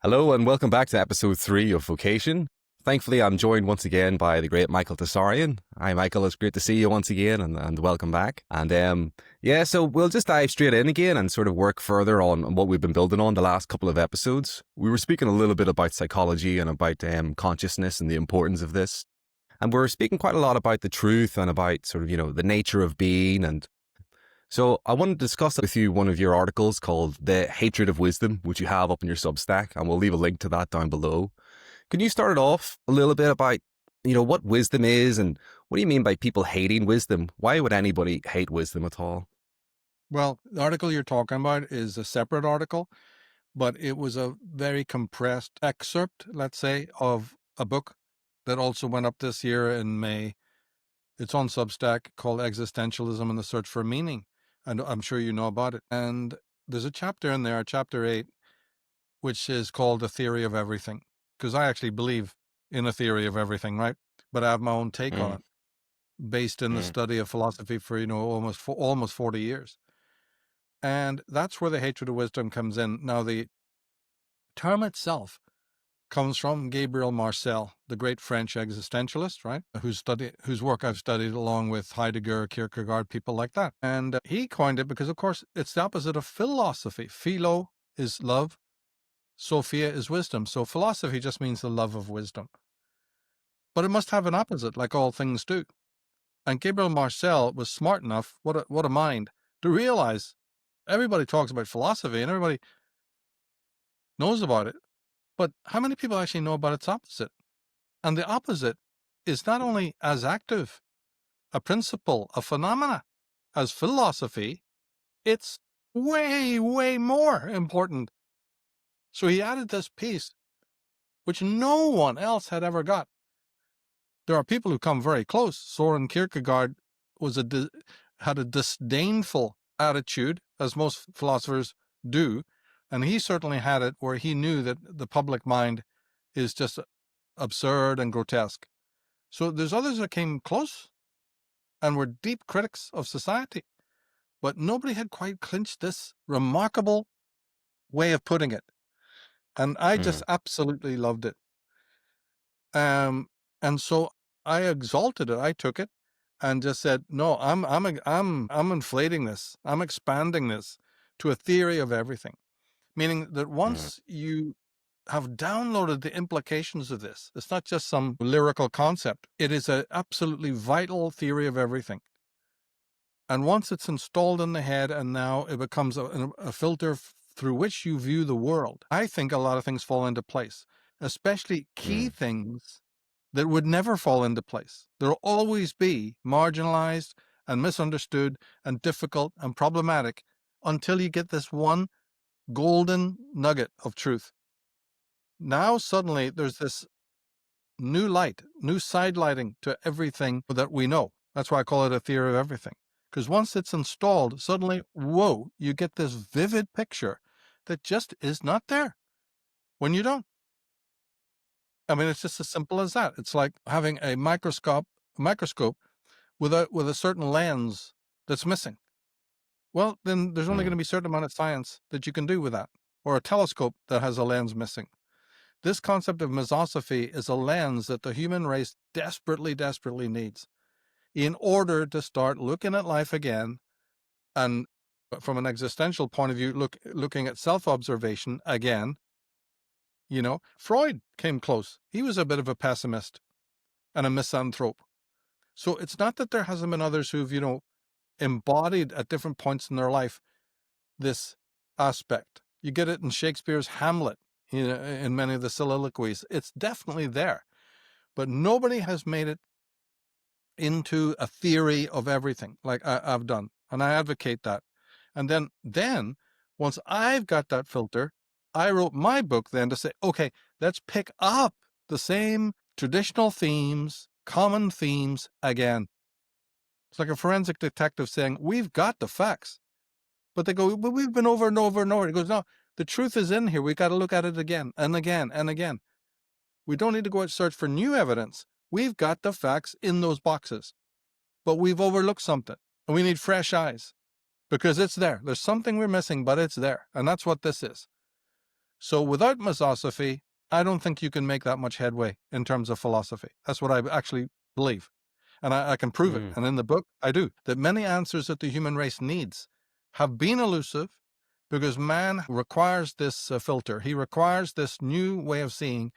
Hello and welcome back to episode 3 of Vocation. Thankfully, I'm joined once again by the great Michael Tsarion. Hi, Michael. It's great to see you once again and welcome back. So we'll just dive straight in again and sort of work further on what we've been building on the last couple of episodes. We were speaking a little bit about psychology and about consciousness and the importance of this. And we're speaking quite a lot about the truth and about sort of, the nature of being. And so I want to discuss with you one of your articles called The Hatred of Wisdom, which you have up in your Substack, and we'll leave a link to that down below. Can you start it off a little bit about, what wisdom is and what do you mean by people hating wisdom? Why would anybody hate wisdom at all? Well, the article you're talking about is a separate article, but it was a very compressed excerpt, let's say, of a book that also went up this year in May. It's on Substack called Existentialism and the Search for Meaning. And I'm sure you know about it. And there's a chapter in there, chapter 8, which is called The Theory of Everything. Because I actually believe in a theory of everything, right? But I have my own take on it, based in the study of philosophy for, almost 40 years. And that's where the hatred of wisdom comes in. Now, the term itself comes from Gabriel Marcel, the great French existentialist, right? Whose work I've studied along with Heidegger, Kierkegaard, people like that. And he coined it because, of course, it's the opposite of philosophy. Philo is love. Sophia is wisdom. So philosophy just means the love of wisdom. But it must have an opposite, like all things do. And Gabriel Marcel was smart enough, what a mind, to realize everybody talks about philosophy and everybody knows about it. But how many people actually know about its opposite? And the opposite is not only as active a principle, a phenomena, as philosophy, it's way, way more important. So he added this piece, which no one else had ever got. There are people who come very close. Soren Kierkegaard had a disdainful attitude, as most philosophers do, and he certainly had it where he knew that the public mind is just absurd and grotesque. So there's others that came close and were deep critics of society, but nobody had quite clinched this remarkable way of putting it. And I just absolutely loved it. And so I exalted it. I took it and just said, no, I'm inflating this. I'm expanding this to a theory of everything. Meaning that once you have downloaded the implications of this, it's not just some lyrical concept. It is an absolutely vital theory of everything. And once it's installed in the head and now it becomes a filter through which you view the world, I think a lot of things fall into place, especially key things that would never fall into place. There will always be marginalized and misunderstood and difficult and problematic until you get this one golden nugget of truth. Now suddenly there's this new light, new side lighting to everything that we know. That's why I call it a theory of everything. Because once it's installed, suddenly, whoa, you get this vivid picture that just is not there when you don't. I mean, it's just as simple as that. It's like having a microscope with a certain lens that's missing. Well, then there's only going to be a certain amount of science that you can do with that, or a telescope that has a lens missing. This concept of misosophy is a lens that the human race desperately, desperately needs in order to start looking at life again, and from an existential point of view, looking at self-observation again. Freud came close. He was a bit of a pessimist and a misanthrope. So it's not that there hasn't been others who've, embodied at different points in their life this aspect. You get it in Shakespeare's Hamlet, in many of the soliloquies. It's definitely there. But nobody has made it into a theory of everything like I've done. And I advocate that. And then once I've got that filter, I wrote my book then to say, okay, let's pick up the same traditional themes, common themes again. It's like a forensic detective saying, we've got the facts. But they go, but we've been over and over and over. He goes, no, the truth is in here. We got to look at it again and again and again. We don't need to go out and search for new evidence. We've got the facts in those boxes, but we've overlooked something and we need fresh eyes because it's there. There's something we're missing, but it's there. And that's what this is. So without misosophy, I don't think you can make that much headway in terms of philosophy. That's what I actually believe. And I can prove it. And in the book, I do. That many answers that the human race needs have been elusive because man requires this filter. He requires this new way of seeing,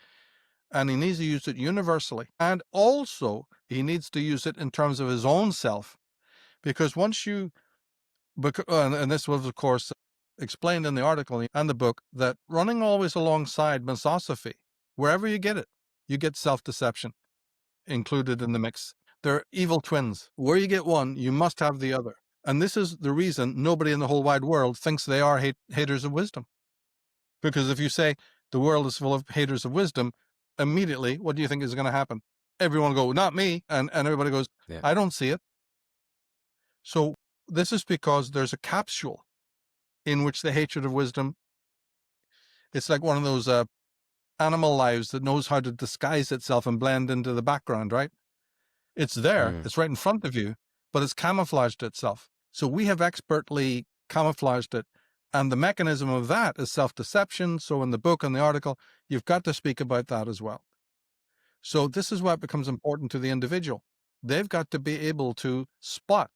and he needs to use it universally. And also, he needs to use it in terms of his own self. Because once you, and this was, of course, explained in the article and the book, that running always alongside misosophy, wherever you get self-deception included in the mix. They're evil twins. Where you get one, you must have the other. And this is the reason nobody in the whole wide world thinks they are haters of wisdom. Because if you say the world is full of haters of wisdom, immediately, what do you think is going to happen? Everyone will go, not me. And everybody goes, Yeah. I don't see it. So this is because there's a capsule in which the hatred of wisdom, it's like one of those animal lives that knows how to disguise itself and blend into the background, right? It's there, it's right in front of you, but it's camouflaged itself. So we have expertly camouflaged it. And the mechanism of that is self-deception. So in the book and the article, you've got to speak about that as well. So this is why it becomes important to the individual. They've got to be able to spot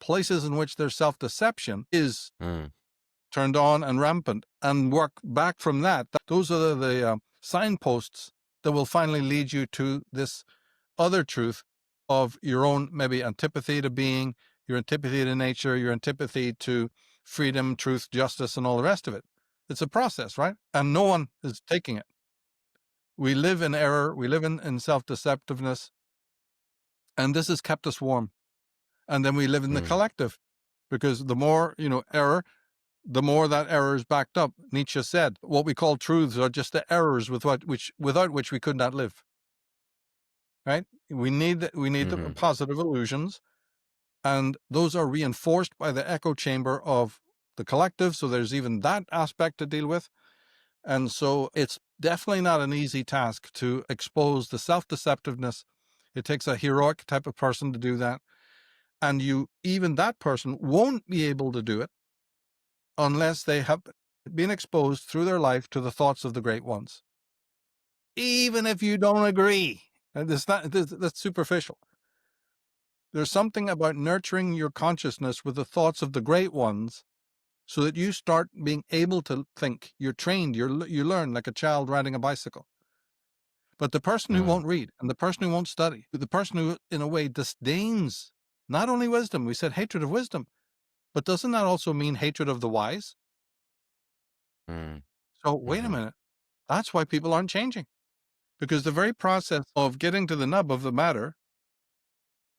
places in which their self-deception is turned on and rampant and work back from that. Those are the signposts that will finally lead you to this other truth of your own maybe antipathy to being, your antipathy to nature, your antipathy to freedom, truth, justice, and all the rest of it. It's a process, right? And no one is taking it. We live in error. We live in self-deceptiveness. And this has kept us warm. And then we live in the collective, because the more, error, the more that error is backed up. Nietzsche said, what we call truths are just the errors without which we could not live. Right? We need the positive illusions, and those are reinforced by the echo chamber of the collective. So there's even that aspect to deal with. And so it's definitely not an easy task to expose the self-deceptiveness. It takes a heroic type of person to do that. And even that person won't be able to do it unless they have been exposed through their life to the thoughts of the great ones. Even if you don't agree. And that's superficial. There's something about nurturing your consciousness with the thoughts of the great ones so that you start being able to think. You're trained, you learn like a child riding a bicycle. But the person who won't read, and the person who won't study, the person who in a way disdains not only wisdom, we said hatred of wisdom, but doesn't that also mean hatred of the wise? So wait a minute. That's why people aren't changing. Because the very process of getting to the nub of the matter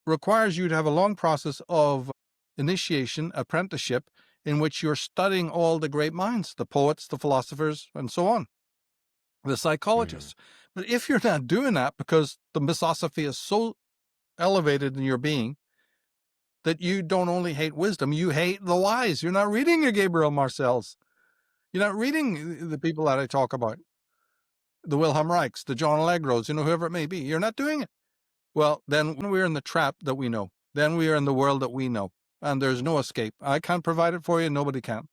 requires you to have a long process of initiation, apprenticeship, in which you're studying all the great minds, the poets, the philosophers, and so on, the psychologists. But if you're not doing that because the misosophy is so elevated in your being that you don't only hate wisdom, you hate the wise. You're not reading your Gabriel Marcels. You're not reading the people that I talk about, the Wilhelm Reichs, the John Allegros, whoever it may be. You're not doing it. Well, then we're in the trap that we know. Then we are in the world that we know. And there's no escape. I can't provide it for you. Nobody can.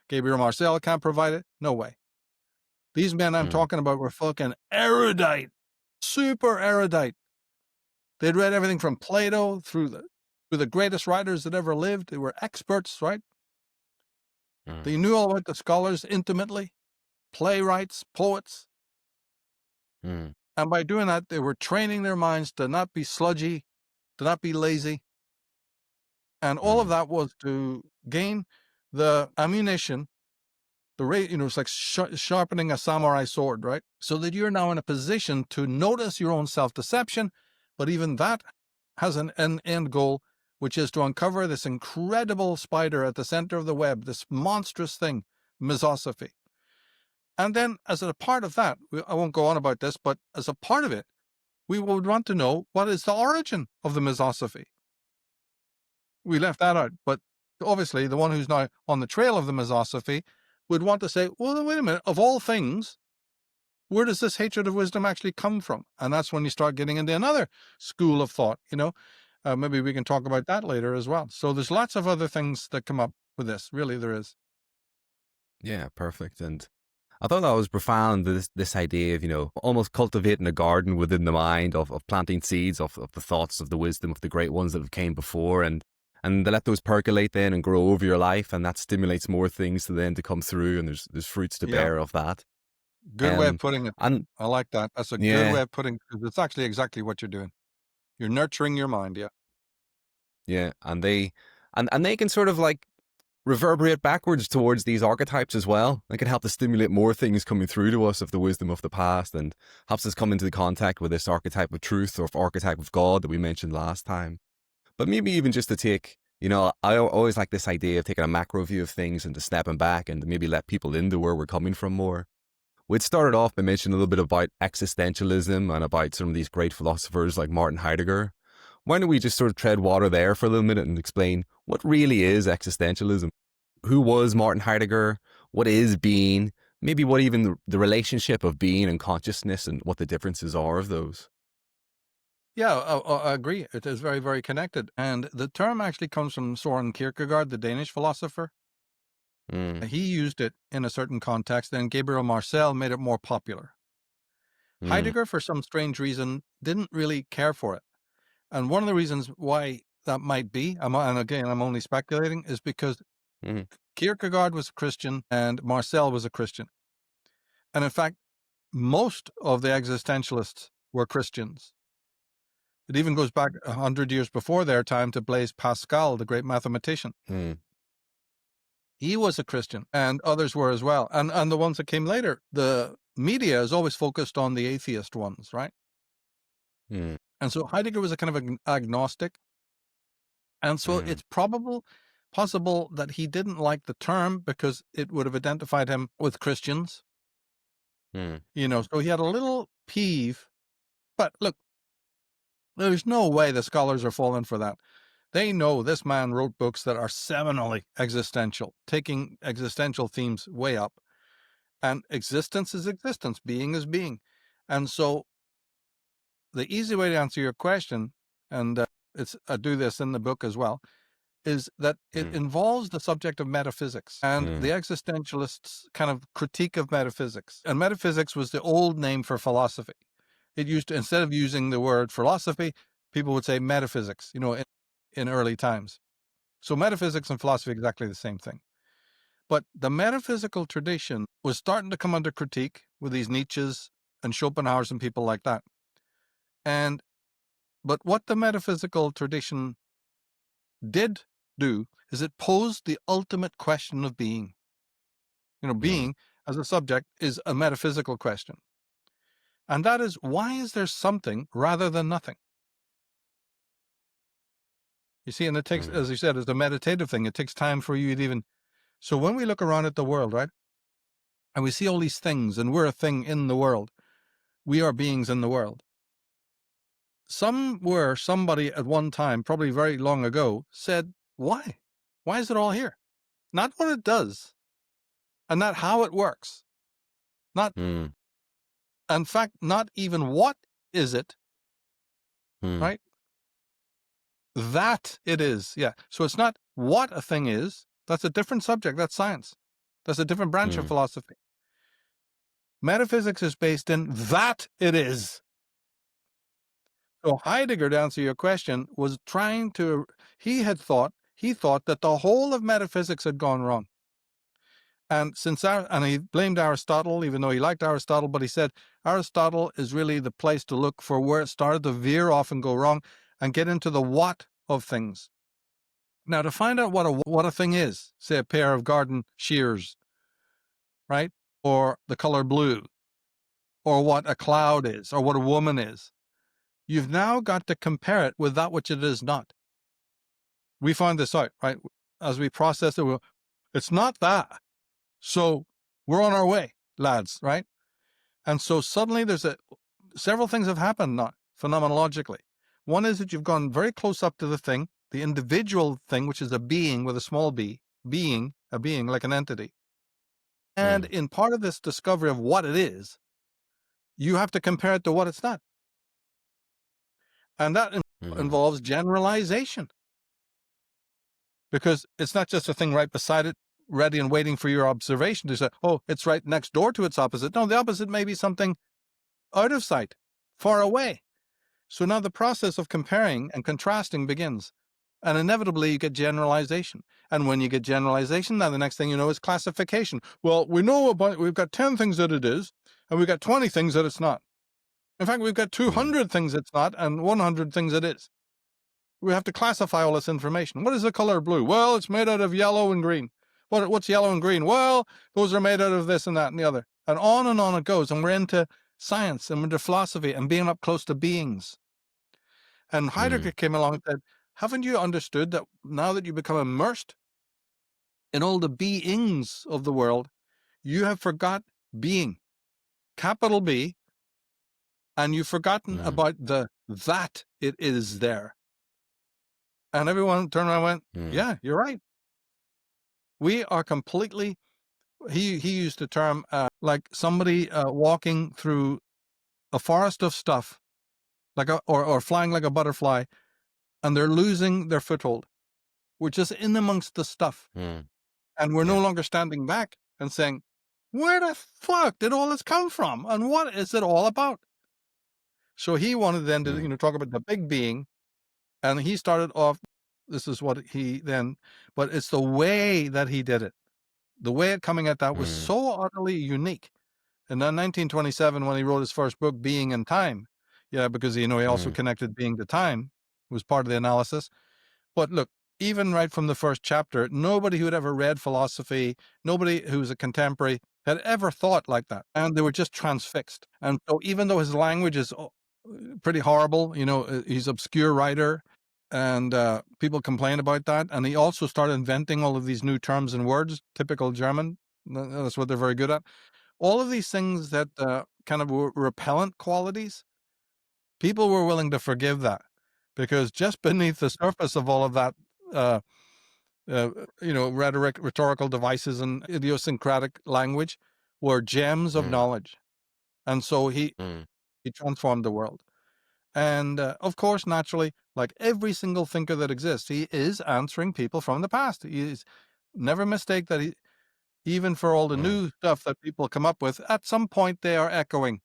Gabriel Marcel can't provide it. No way. These men I'm talking about were fucking erudite, super erudite. They'd read everything from Plato through the greatest writers that ever lived. They were experts, right? They knew all about the scholars intimately, playwrights, poets. And by doing that, they were training their minds to not be sludgy, to not be lazy. And all of that was to gain the ammunition, it's like sharpening a samurai sword, right? So that you're now in a position to notice your own self-deception, but even that has an end goal, which is to uncover this incredible spider at the center of the web, this monstrous thing, misosophy. And then as a part of that, I won't go on about this, but as a part of it, we would want to know what is the origin of the misosophy. We left that out, but obviously the one who's now on the trail of the misosophy would want to say, well, wait a minute, of all things, where does this hatred of wisdom actually come from? And that's when you start getting into another school of thought, maybe we can talk about that later as well. So there's lots of other things that come up with this. Really, there is. Yeah, perfect. And I thought that was profound, this idea of, almost cultivating a garden within the mind of planting seeds of the thoughts, of the wisdom of the great ones that have came before, and they let those percolate then and grow over your life, and that stimulates more things to then to come through, and there's fruits to Yeah. bear of that. Good way of putting it. And I like that. That's a good yeah, way of putting it, 'cause it's actually exactly what you're doing. You're nurturing your mind, yeah. yeah, and they can sort of like reverberate backwards towards these archetypes as well. They can help to stimulate more things coming through to us of the wisdom of the past, and helps us come into contact with this archetype of truth or archetype of God that we mentioned last time. But maybe even just to take, I always like this idea of taking a macro view of things and to stepping back and to maybe let people into where we're coming from more. We'd started off by mentioning a little bit about existentialism and about some of these great philosophers like Martin Heidegger. Why don't we just sort of tread water there for a little minute and explain what really is existentialism? Who was Martin Heidegger? What is being? Maybe what even the relationship of being and consciousness and what the differences are of those. Yeah, I agree. It is very, very connected. And the term actually comes from Søren Kierkegaard, the Danish philosopher. Mm, He used it in a certain context, and Gabriel Marcel made it more popular. mm, Heidegger, for some strange reason, didn't really care for it. And one of the reasons why that might be, and again, I'm only speculating, is because mm, Kierkegaard was a Christian and Marcel was a Christian. And in fact, most of the existentialists were Christians. It even goes back 100 years before their time to Blaise Pascal, the great mathematician. mm, He was a Christian, and others were as well. And the ones that came later, the media is always focused on the atheist ones, right? mm, And so Heidegger was a kind of agnostic. And so mm, it's possible that he didn't like the term because it would have identified him with Christians, mm, so he had a little peeve. But look, there's no way the scholars are falling for that. They know this man wrote books that are seminally existential, taking existential themes way up. And existence is existence, being is being. And so the easy way to answer your question, and I do this in the book as well, is that it mm, involves the subject of metaphysics and the mm, existentialists' kind of critique of metaphysics. And metaphysics was the old name for philosophy. It used to, instead of using the word philosophy, people would say metaphysics, in early times. So metaphysics and philosophy are exactly the same thing. But the metaphysical tradition was starting to come under critique with these Nietzsche's and Schopenhauer's and people like that. But what the metaphysical tradition did do is it posed the ultimate question of being. mm, Being as a subject is a metaphysical question. And that is, why is there something rather than nothing? You see, and it takes, mm, as you said, it's a meditative thing. It takes time for you to even. So when we look around at the world, right, and we see all these things, and we're a thing in the world, we are beings in the world. Somebody at one time, probably very long ago, said, why? Why is it all here? Not what it does, and not how it works. Not, mm, in fact, not even what is it, mm, right? That it is. Yeah. So it's not what a thing is. That's a different subject. That's science. That's a different branch of mm, philosophy. Metaphysics is based in that it is. So Heidegger, to answer your question, was he thought that the whole of metaphysics had gone wrong. And he blamed Aristotle, even though he liked Aristotle, but he said Aristotle is really the place to look for where it started to veer off and go wrong and get into the what of things. Now, to find out what a thing is, say a pair of garden shears, right? Or the color blue, or what a cloud is, or what a woman is, you've now got to compare it with that which it is not. We find this out, right? As we process it, it's not that. So we're on our way, lads, right? And so suddenly several things have happened now, phenomenologically. One is that you've gone very close up to the thing, the individual thing, which is a being with a small b, a being like an entity. And mm, in part of this discovery of what it is, you have to compare it to what it's not. And that mm, involves generalization. Because it's not just a thing right beside it, ready and waiting for your observation to say, oh, it's right next door to its opposite. No, the opposite may be something out of sight, far away. So now the process of comparing and contrasting begins. And inevitably, you get generalization. And when you get generalization, now the next thing you know is classification. Well, we've got 10 things that it is, and we've got 20 things that it's not. In fact, we've got 200 things it's not, and 100 things it is. We have to classify all this information. What is the color blue? Well, it's made out of yellow and green. What's yellow and green? Well, those are made out of this and that and the other. And on it goes. And we're into science and we're into philosophy and being up close to beings. And Heidegger came along and said, haven't you understood that now that you become immersed in all the beings of the world, you have forgot being, capital B, and you've forgotten about that it is there. And everyone turned around and went, yeah, you're right. We are completely, he used the term like somebody walking through a forest of stuff, like or flying like a butterfly, and they're losing their foothold. We're just in amongst the stuff. And we're no longer standing back and saying, where the fuck did all this come from? And what is it all about? So he wanted then to, talk about the big being. And he started off, this is what he then, but it's the way that he did it. The way it coming at that was so utterly unique. And then 1927, when he wrote his first book, Being and Time, because, he also connected being to time, was part of the analysis. But look, even right from the first chapter, nobody who had ever read philosophy, nobody who was a contemporary had ever thought like that. And they were just transfixed. And so even though his language is pretty horrible, he's an obscure writer, and people complain about that. And he also started inventing all of these new terms and words, typical German. That's what they're very good at. All of these things that kind of were repellent qualities, people were willing to forgive that, because just beneath the surface of all of that, rhetoric, rhetorical devices, and idiosyncratic language were gems of knowledge. And so he transformed the world. And of course, naturally, like every single thinker that exists, he is answering people from the past. He's never mistake that even for all the new stuff that people come up with, at some point they are echoing.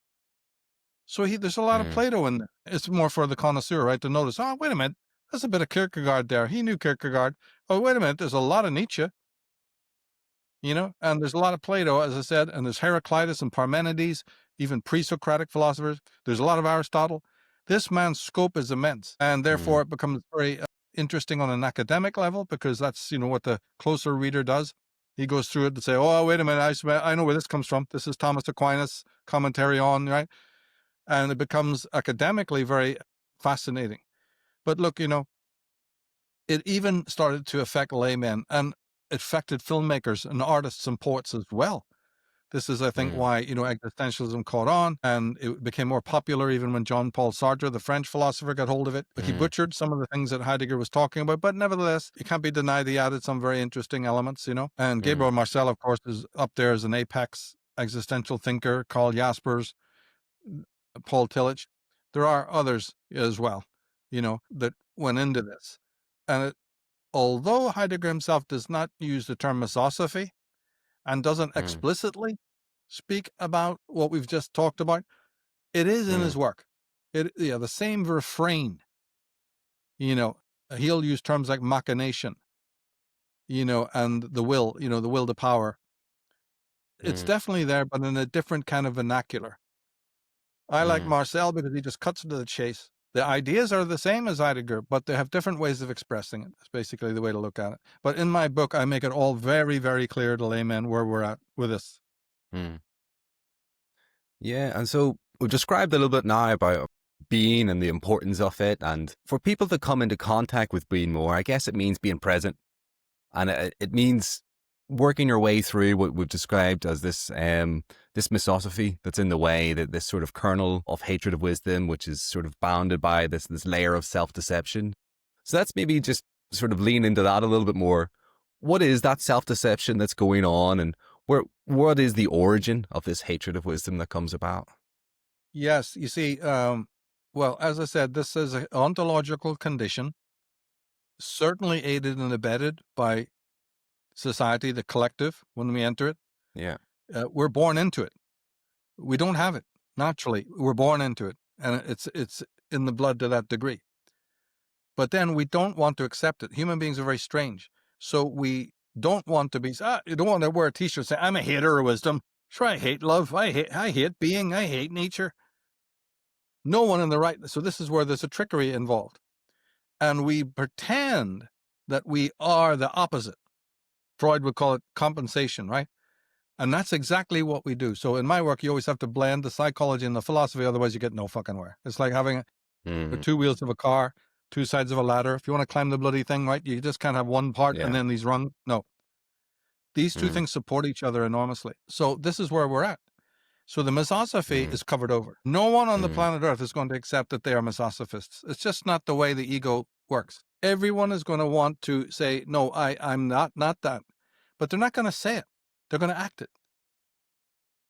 So there's a lot of Plato in there. It's more for the connoisseur, right, to notice, oh, wait a minute, there's a bit of Kierkegaard there. He knew Kierkegaard. Oh, wait a minute, there's a lot of Nietzsche, and there's a lot of Plato, as I said, and there's Heraclitus and Parmenides, even pre-Socratic philosophers. There's a lot of Aristotle. This man's scope is immense, and therefore it becomes very interesting on an academic level, because that's, what the closer reader does. He goes through it to say, oh, wait a minute, I know where this comes from. This is Thomas Aquinas' commentary on, right? And it becomes academically very fascinating. But look, it even started to affect laymen, and it affected filmmakers and artists and poets as well. This is, I think, why, existentialism caught on, and it became more popular even when Jean-Paul Sartre, the French philosopher, got hold of it. He butchered some of the things that Heidegger was talking about, but nevertheless, it can't be denied he added some very interesting elements, And Gabriel Marcel, of course, is up there as an apex existential thinker. Karl Jaspers, Paul Tillich. There are others as well, that went into this. And although Heidegger himself does not use the term misosophy and doesn't explicitly speak about what we've just talked about, it is in his work. The same refrain, he'll use terms like machination, and the will, the will to power. It's definitely there, but in a different kind of vernacular. I like Marcel because he just cuts to the chase. The ideas are the same as Heidegger, but they have different ways of expressing it. That's basically the way to look at it. But in my book, I make it all very, very clear to laymen where we're at with this. Yeah, and so we've described a little bit now about being and the importance of it. And for people to come into contact with being more, I guess it means being present. And it means working your way through what we've described as this misosophy that's in the way, that this sort of kernel of hatred of wisdom, which is sort of bounded by this layer of self-deception. So that's maybe just sort of lean into that a little bit more. What is that self-deception that's going on, and what is the origin of this hatred of wisdom that comes about? Yes, you see, well, as I said, this is an ontological condition, certainly aided and abetted by society, the collective, when we enter it. Yeah. We're born into it. We don't have it naturally. We're born into it, and it's in the blood to that degree. But then we don't want to accept it. Human beings are very strange. So we don't want to be, you don't want to wear a t-shirt saying, I'm a hater of wisdom. Sure, I hate love. I hate being. I hate nature. No one in the right. So this is where there's a trickery involved. And we pretend that we are the opposite. Freud would call it compensation, right? And that's exactly what we do. So in my work, you always have to blend the psychology and the philosophy. Otherwise, you get no fucking where. It's like having the two wheels of a car, two sides of a ladder. If you want to climb the bloody thing, right, you just can't have one part and then these rungs. No. These two things support each other enormously. So this is where we're at. So the misosophy is covered over. No one on the planet Earth is going to accept that they are misosophists. It's just not the way the ego works. Everyone is going to want to say, no, I'm not that. But they're not going to say it. They're going to act it.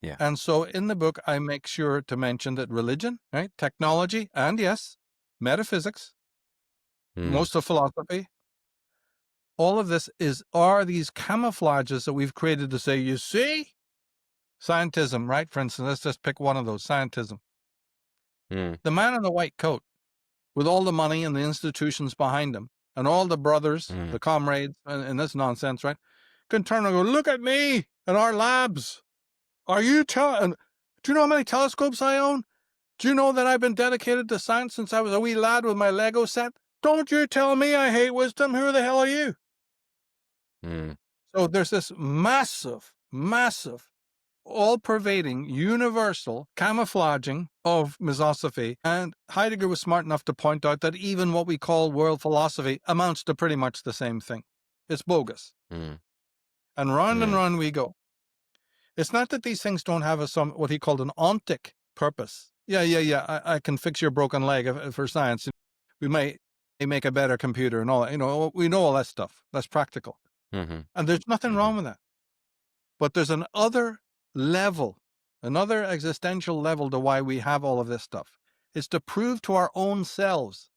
Yeah. And so in the book, I make sure to mention that religion, right, technology, and yes, metaphysics, most of philosophy, all of this are these camouflages that we've created to say, you see, scientism, right? For instance, let's just pick one of those, scientism. The man in the white coat with all the money and the institutions behind him and all the brothers, the comrades and this nonsense, right? Can turn and go, look at me and our labs. Do you know how many telescopes I own? Do you know that I've been dedicated to science since I was a wee lad with my Lego set? Don't you tell me I hate wisdom. Who the hell are you? So there's this massive, all-pervading, universal camouflaging of misosophy. And Heidegger was smart enough to point out that even what we call world philosophy amounts to pretty much the same thing. It's bogus. And round we go. It's not that these things don't have what he called an ontic purpose. Yeah. I can fix your broken leg for science. We may make a better computer and all that. You know, we know all that stuff. That's practical. And there's nothing wrong with that. But there's another level, another existential level to why we have all of this stuff. It's to prove to our own selves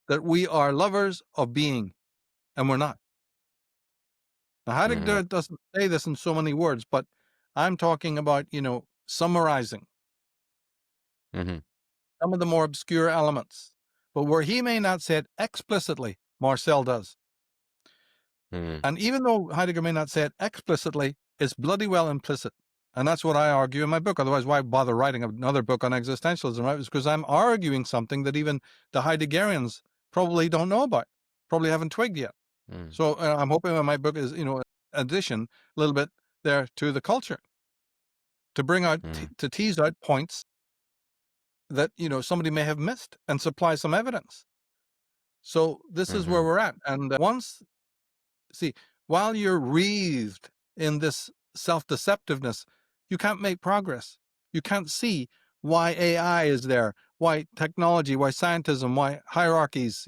that we are lovers of being, and we're not. Now, Heidegger doesn't say this in so many words, but I'm talking about, summarizing some of the more obscure elements. But where he may not say it explicitly, Marcel does. And even though Heidegger may not say it explicitly, it's bloody well implicit. And that's what I argue in my book. Otherwise, why bother writing another book on existentialism, right? It's because I'm arguing something that even the Heideggerians probably don't know about, probably haven't twigged yet. So I'm hoping that my book is, an addition a little bit there to the culture to bring out, to tease out points that, somebody may have missed and supply some evidence. So this is where we're at. And while you're wreathed in this self-deceptiveness, you can't make progress. You can't see why AI is there, why technology, why scientism, why hierarchies,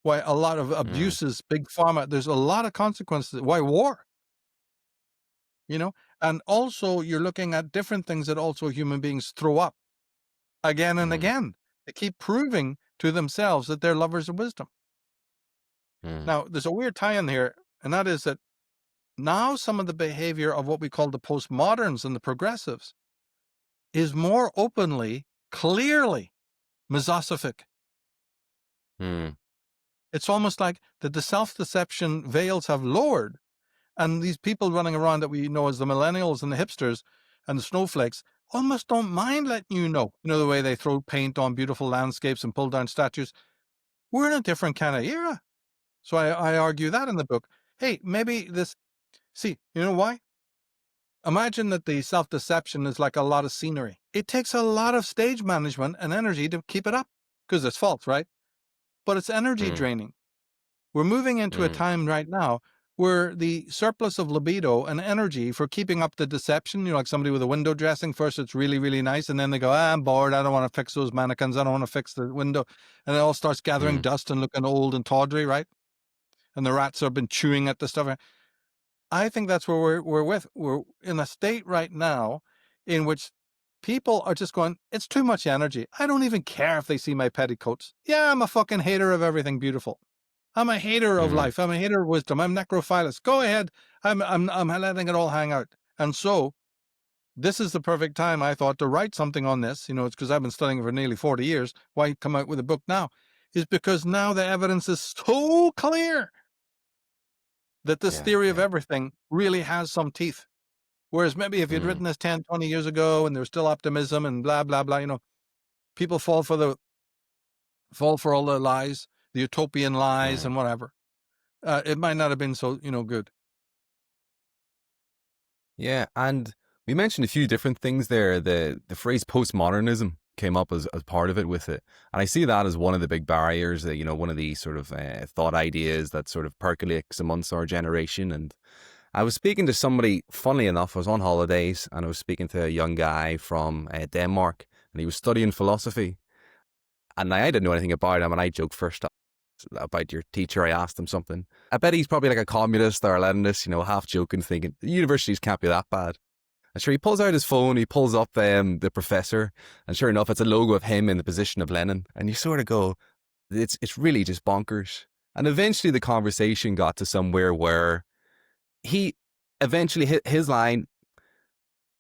why a lot of abuses, big pharma. There's a lot of consequences. Why war? And also you're looking at different things that also human beings throw up again and again. They keep proving to themselves that they're lovers of wisdom. Now, there's a weird tie-in here, and that is that now some of the behavior of what we call the postmoderns and the progressives is more openly, clearly misosophic. It's almost like that the self-deception veils have lowered, and these people running around that we know as the millennials and the hipsters and the snowflakes almost don't mind letting you know the way they throw paint on beautiful landscapes and pull down statues. We're in a different kind of era. So I argue that in the book. Hey, maybe see, you know why? Imagine that the self-deception is like a lot of scenery. It takes a lot of stage management and energy to keep it up because it's false, right? But it's energy draining. We're moving into a time right now where the surplus of libido and energy for keeping up the deception, like somebody with a window dressing, first it's really, really nice, and then they go, I'm bored, I don't want to fix those mannequins, I don't want to fix the window, and it all starts gathering dust and looking old and tawdry, right? And the rats have been chewing at the stuff. I think that's where we're in a state right now in which people are just going, it's too much energy. I don't even care if they see my petticoats. Yeah, I'm a fucking hater of everything beautiful. I'm a hater of Mm. life. I'm a hater of wisdom. I'm necrophilus. Go ahead. I'm letting it all hang out. And so this is the perfect time, I thought, to write something on this. It's because I've been studying for nearly 40 years. Why come out with a book now? Is because now the evidence is so clear that this Yeah, theory of yeah. everything really has some teeth. Whereas maybe if you'd Mm. written this 10, 20 years ago and there's still optimism and blah, blah, blah, people fall for all the lies, the utopian lies Mm. and whatever. It might not have been so, good. Yeah, and we mentioned a few different things there. The phrase postmodernism came up as part of it with it. And I see that as one of the big barriers, that, one of the sort of thought ideas that sort of percolates amongst our generation. And I was speaking to somebody, funnily enough, I was on holidays and I was speaking to a young guy from Denmark, and he was studying philosophy. And I didn't know anything about him, and I joked first about your teacher. I asked him something. I bet he's probably like a communist or a Leninist, half joking, thinking the universities can't be that bad. And sure, he pulls out his phone, he pulls up the professor, and sure enough, it's a logo of him in the position of Lenin. And you sort of go, it's really just bonkers. And eventually the conversation got to somewhere where he eventually hit his line.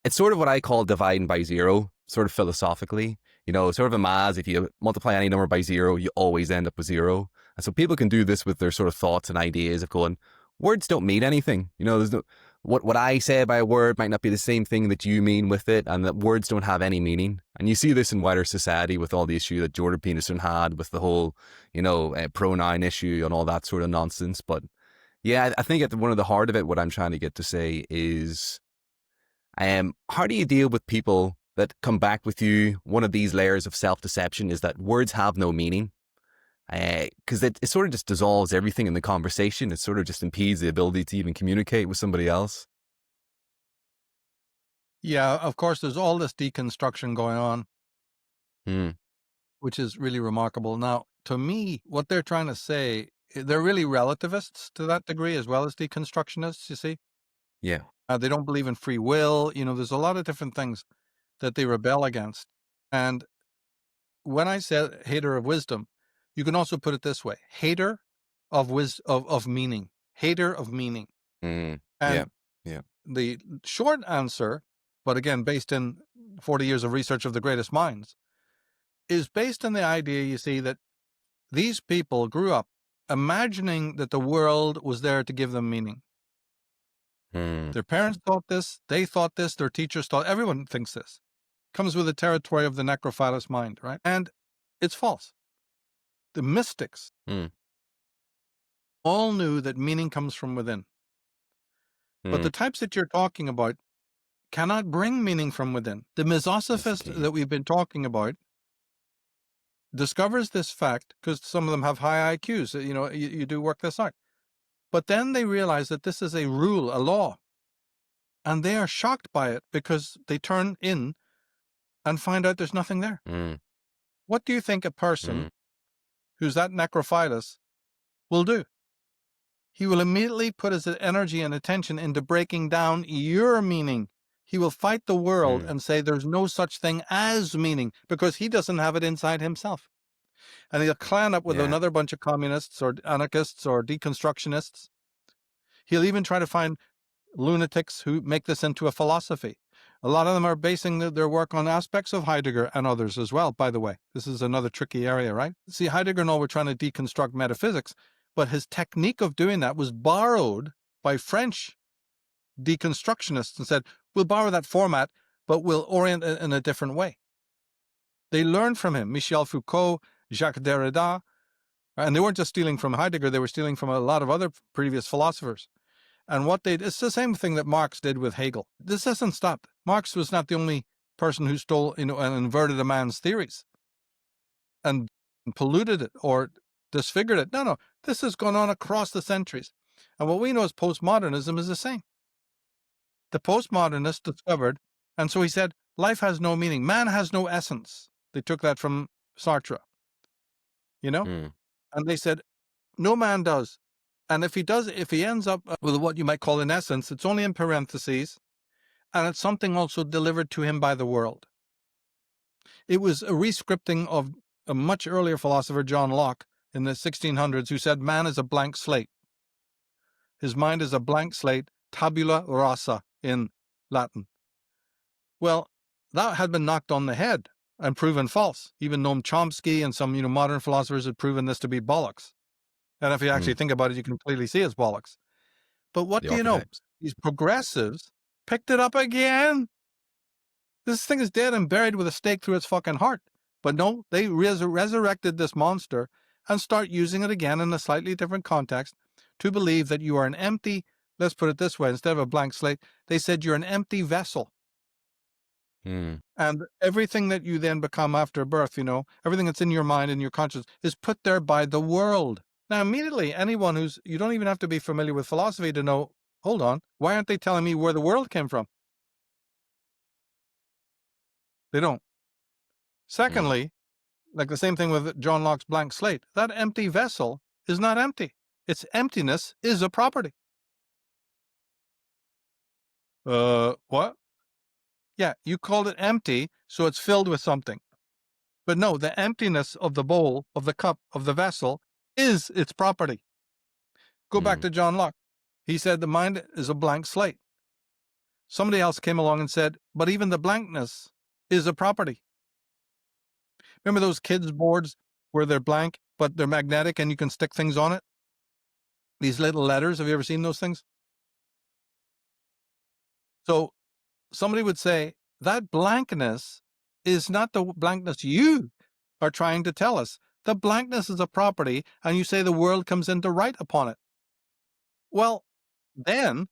It's sort of what I call dividing by zero, sort of philosophically. Sort of a math, if you multiply any number by zero, you always end up with zero. And so people can do this with their sort of thoughts and ideas of going, words don't mean anything. There's no, what I say by a word might not be the same thing that you mean with it, and that words don't have any meaning. And you see this in wider society with all the issue that Jordan Peterson had with the whole, pronoun issue and all that sort of nonsense. But yeah, I think at one of the heart of it, what I'm trying to get to say is, how do you deal with people that come back with you? One of these layers of self-deception is that words have no meaning, because it sort of just dissolves everything in the conversation. It sort of just impedes the ability to even communicate with somebody else. Yeah, of course, there's all this deconstruction going on, Hmm. which is really remarkable. Now, to me, what they're trying to say, they're really relativists to that degree as well as deconstructionists, you see. Yeah. They don't believe in free will. There's a lot of different things that they rebel against. And when I said hater of wisdom, you can also put it this way: hater of meaning, hater of meaning. Mm. Yeah. And Yeah. the short answer, but again, based in 40 years of research of the greatest minds, is based on the idea, you see, that these people grew up imagining that the world was there to give them meaning. Mm. Their parents thought this, they thought this, their teachers thought, everyone thinks this. Comes with the territory of the necrophilus mind, right? And it's false. The mystics Mm. all knew that meaning comes from within. But Mm. the types that you're talking about cannot bring meaning from within. The That's the misosophist key. that we've been talking about discovers this fact because some of them have high IQs. You do work this out. But then they realize that this is a rule, a law. And they are shocked by it because they turn in and find out there's nothing there. Mm. What do you think a person Mm. who's that necrophilus will do? He will immediately put his energy and attention into breaking down your meaning. He will fight the world Mm. and say there's no such thing as meaning because he doesn't have it inside himself. And he'll clan up with Yeah. another bunch of communists or anarchists or deconstructionists. He'll even try to find lunatics who make this into a philosophy. A lot of them are basing their work on aspects of Heidegger and others as well, by the way. This is another tricky area, right? See, Heidegger and all were trying to deconstruct metaphysics, but his technique of doing that was borrowed by French deconstructionists and said, we'll borrow that format, but we'll orient it in a different way. They learned from him, Michel Foucault, Jacques Derrida, and they weren't just stealing from Heidegger, they were stealing from a lot of other previous philosophers. And it's the same thing that Marx did with Hegel. This hasn't stopped. Marx was not the only person who stole, and inverted a man's theories and polluted it or disfigured it. No, this has gone on across the centuries. And what we know as postmodernism is the same. The postmodernists discovered, and so he said, life has no meaning. Man has no essence. They took that from Sartre, Mm. and they said, no man does. And if he ends up with what you might call an essence, it's only in parentheses, and it's something also delivered to him by the world. It was a rescripting of a much earlier philosopher, John Locke, in the 1600s who said man is a blank slate. His mind is a blank slate, tabula rasa in Latin. Well, that had been knocked on the head and proven false. Even Noam Chomsky and some modern philosophers had proven this to be bollocks. And if you actually think about it, you can clearly see it's bollocks. But what The do you know? archetypes. These progressives picked it up again. This thing is dead and buried with a stake through its fucking heart. But no, they resurrected this monster and start using it again in a slightly different context to believe that you are an empty, let's put it this way, instead of a blank slate, they said you're an empty vessel. And everything that you then become after birth, everything that's in your mind and your conscience is put there by the world. Now, immediately, anyone you don't even have to be familiar with philosophy to know, hold on, why aren't they telling me where the world came from? They don't. Secondly, like the same thing with John Locke's blank slate, that empty vessel is not empty. Its emptiness is a property. What? Yeah, you called it empty, so it's filled with something. But no, the emptiness of the bowl, of the cup, of the vessel is its property. Go back to John Locke. He said the mind is a blank slate. Somebody else came along and said, but even the blankness is a property. Remember those kids' boards where they're blank, but they're magnetic and you can stick things on it? These little letters, have you ever seen those things? So somebody would say, that blankness is not the blankness you are trying to tell us. The blankness is a property, and you say the world comes in to write upon it. Well, then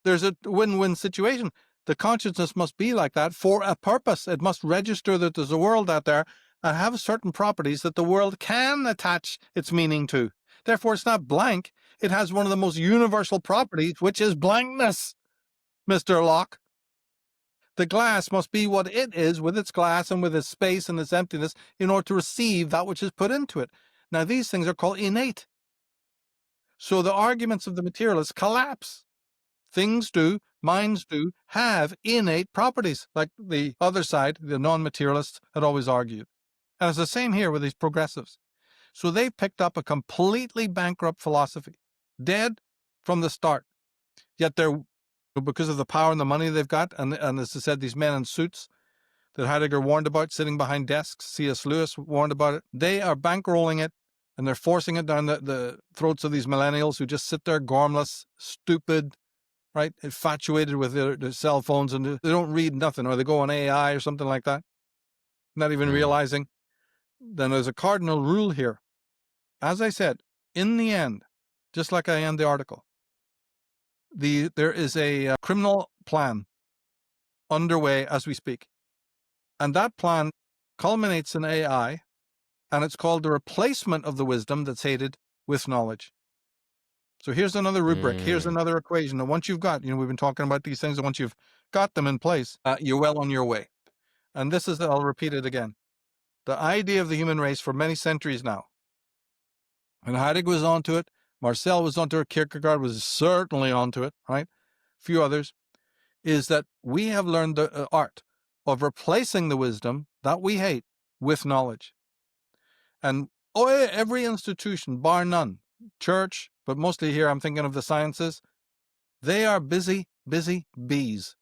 there's a win-win situation. The consciousness must be like that for a purpose. It must register that there's a world out there and have certain properties that the world can attach its meaning to. Therefore, it's not blank. It has one of the most universal properties, which is blankness, Mr. Locke. The glass must be what it is with its glass and with its space and its emptiness in order to receive that which is put into it. Now, these things are called innate. So the arguments of the materialists collapse. Things do, minds do, have innate properties, like the other side, the non-materialists, had always argued. And it's the same here with these progressives. So they picked up a completely bankrupt philosophy, dead from the start. Yet they're, because of the power and the money they've got, and as I said, these men in suits that Heidegger warned about, sitting behind desks, C.S. Lewis warned about it, they are bankrolling it, and they're forcing it down the throats of these millennials who just sit there gormless, stupid, right, infatuated with their cell phones, and they don't read nothing, or they go on AI or something like that, not even realizing. Then there's a cardinal rule here. As I said, in the end, just like I end the article, there is a criminal plan underway as we speak. And that plan culminates in AI, and it's called the replacement of the wisdom that's hated with knowledge. So here's another rubric. Here's another equation. And once you've got, we've been talking about these things, and once you've got them in place, you're well on your way. And this is, I'll repeat it again, the idea of the human race for many centuries now. And Heidegger was onto it. Marcel was onto it. Kierkegaard was certainly onto it, right? A few others, is that we have learned the art of replacing the wisdom that we hate with knowledge. And every institution, bar none, church, but mostly here I'm thinking of the sciences, they are busy bees,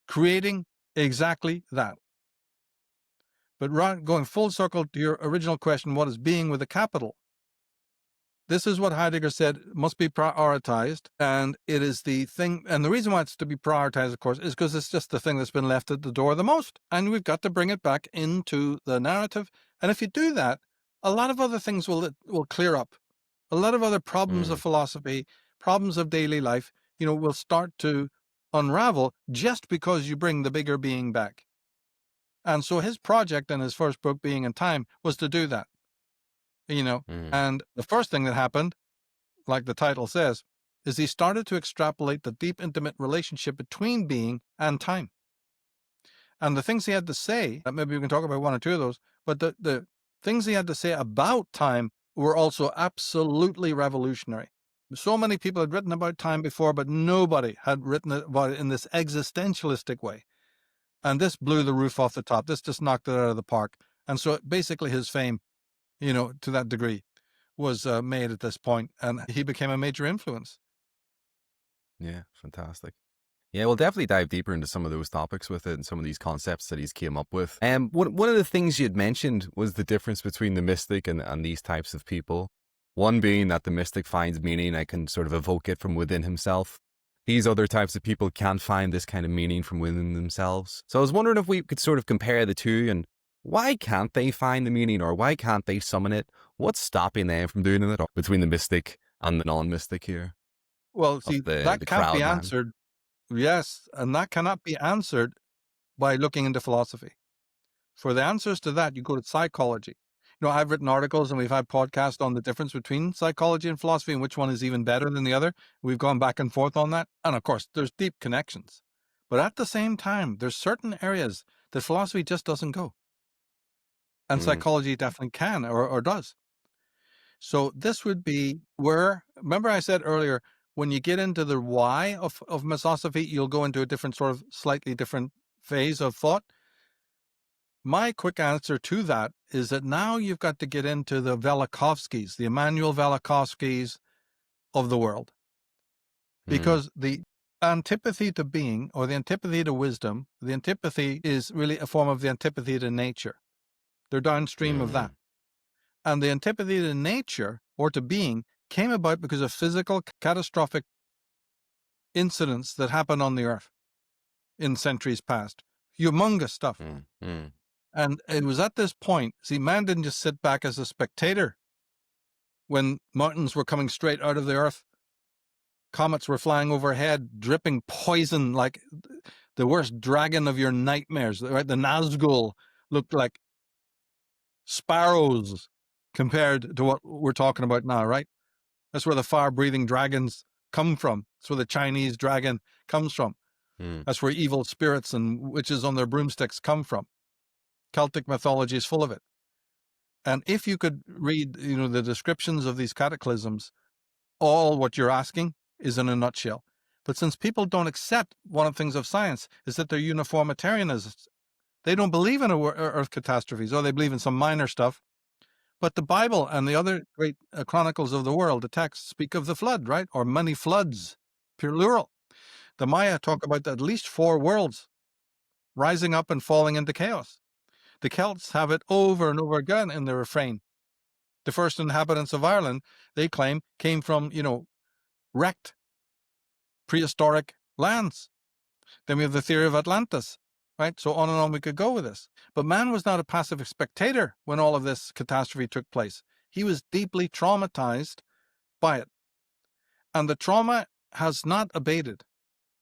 creating exactly that. But going full circle to your original question, what is being with a capital? This is what Heidegger said must be prioritized, and it is the thing, and the reason why it's to be prioritized, of course, is because it's just the thing that's been left at the door the most, and we've got to bring it back into the narrative. And if you do that, a lot of other things will clear up. A lot of other problems of philosophy, problems of daily life, will start to unravel just because you bring the bigger being back. And so his project in his first book, Being in Time, was to do that. And the first thing that happened, like the title says, is he started to extrapolate the deep, intimate relationship between being and time. And the things he had to say, maybe we can talk about one or two of those, but the things he had to say about time were also absolutely revolutionary. So many people had written about time before, but nobody had written about it in this existentialistic way. And this blew the roof off the top. This just knocked it out of the park. And so basically his fame to that degree, was made at this point, and he became a major influence. Yeah, fantastic. Yeah, we'll definitely dive deeper into some of those topics with it and some of these concepts that he's came up with. One of the things you had mentioned was the difference between the mystic and these types of people. One being that the mystic finds meaning and can sort of evoke it from within himself. These other types of people can't find this kind of meaning from within themselves. So I was wondering if we could sort of compare the two, and why can't they find the meaning, or why can't they summon it? What's stopping them from doing it between the mystic and the non-mystic here Well, of see, the that can't be crowd man? answered. Yes, and that cannot be answered by looking into philosophy. For the answers to that, you go to psychology. I've written articles and we've had podcasts on the difference between psychology and philosophy and which one is even better than the other. We've gone back and forth on that. And of course, there's deep connections. But at the same time, there's certain areas that philosophy just doesn't go. And Mm, psychology definitely can or does. So this would be where, remember I said earlier, when you get into the why of misosophy, you'll go into a different sort of slightly different phase of thought. My quick answer to that is that now you've got to get into the Velikovskys, the Immanuel Velikovskys of the world. mm, Because the antipathy to being, or the antipathy to wisdom, the antipathy is really a form of the antipathy to nature. They're downstream of that. mm, And the antipathy to nature or to being came about because of physical catastrophic incidents that happened on the earth in centuries past. Humongous stuff. mm, mm. And it was at this point, see, man didn't just sit back as a spectator when mountains were coming straight out of the earth, comets were flying overhead, dripping poison like the worst dragon of your nightmares, right? The Nazgul looked like sparrows compared to what we're talking about now, right? That's where the fire-breathing dragons come from. That's where the Chinese dragon comes from. Mm. That's where evil spirits and witches on their broomsticks come from. Celtic mythology is full of it. And if you could read, the descriptions of these cataclysms, all what you're asking is in a nutshell. But since people don't accept one of the things of science is that they're uniformitarianists, they don't believe in earth catastrophes, or they believe in some minor stuff. But the Bible and the other great chronicles of the world, the texts speak of the flood, right? Or many floods, plural. The Maya talk about at least 4 worlds rising up and falling into chaos. The Celts have it over and over again in their refrain. The first inhabitants of Ireland, they claim, came from, wrecked prehistoric lands. Then we have the theory of Atlantis, right? So on and on we could go with this. But man was not a passive spectator when all of this catastrophe took place. He was deeply traumatized by it. And the trauma has not abated.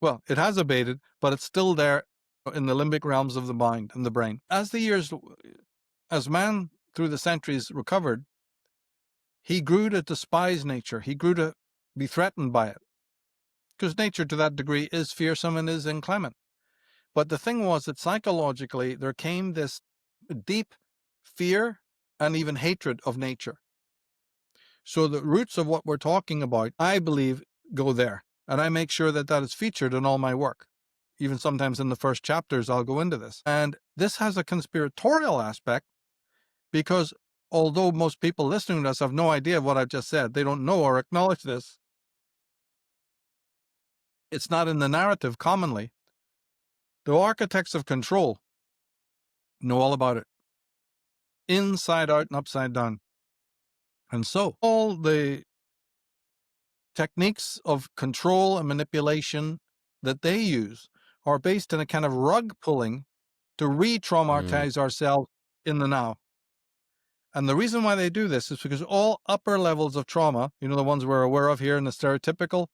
Well, it has abated, but it's still there in the limbic realms of the mind and the brain. As man through the centuries recovered, he grew to despise nature. He grew to be threatened by it. Because nature to that degree is fearsome and is inclement. But the thing was that psychologically there came this deep fear and even hatred of nature. So the roots of what we're talking about, I believe, go there. And I make sure that that is featured in all my work. Even sometimes in the first chapters, I'll go into this. And this has a conspiratorial aspect because although most people listening to us have no idea of what I've just said, they don't know or acknowledge this. It's not in the narrative commonly. The architects of control know all about it, inside out and upside down. And so all the techniques of control and manipulation that they use are based in a kind of rug pulling to re-traumatize ourselves in the now. And the reason why they do this is because all upper levels of trauma, the ones we're aware of here in the stereotypical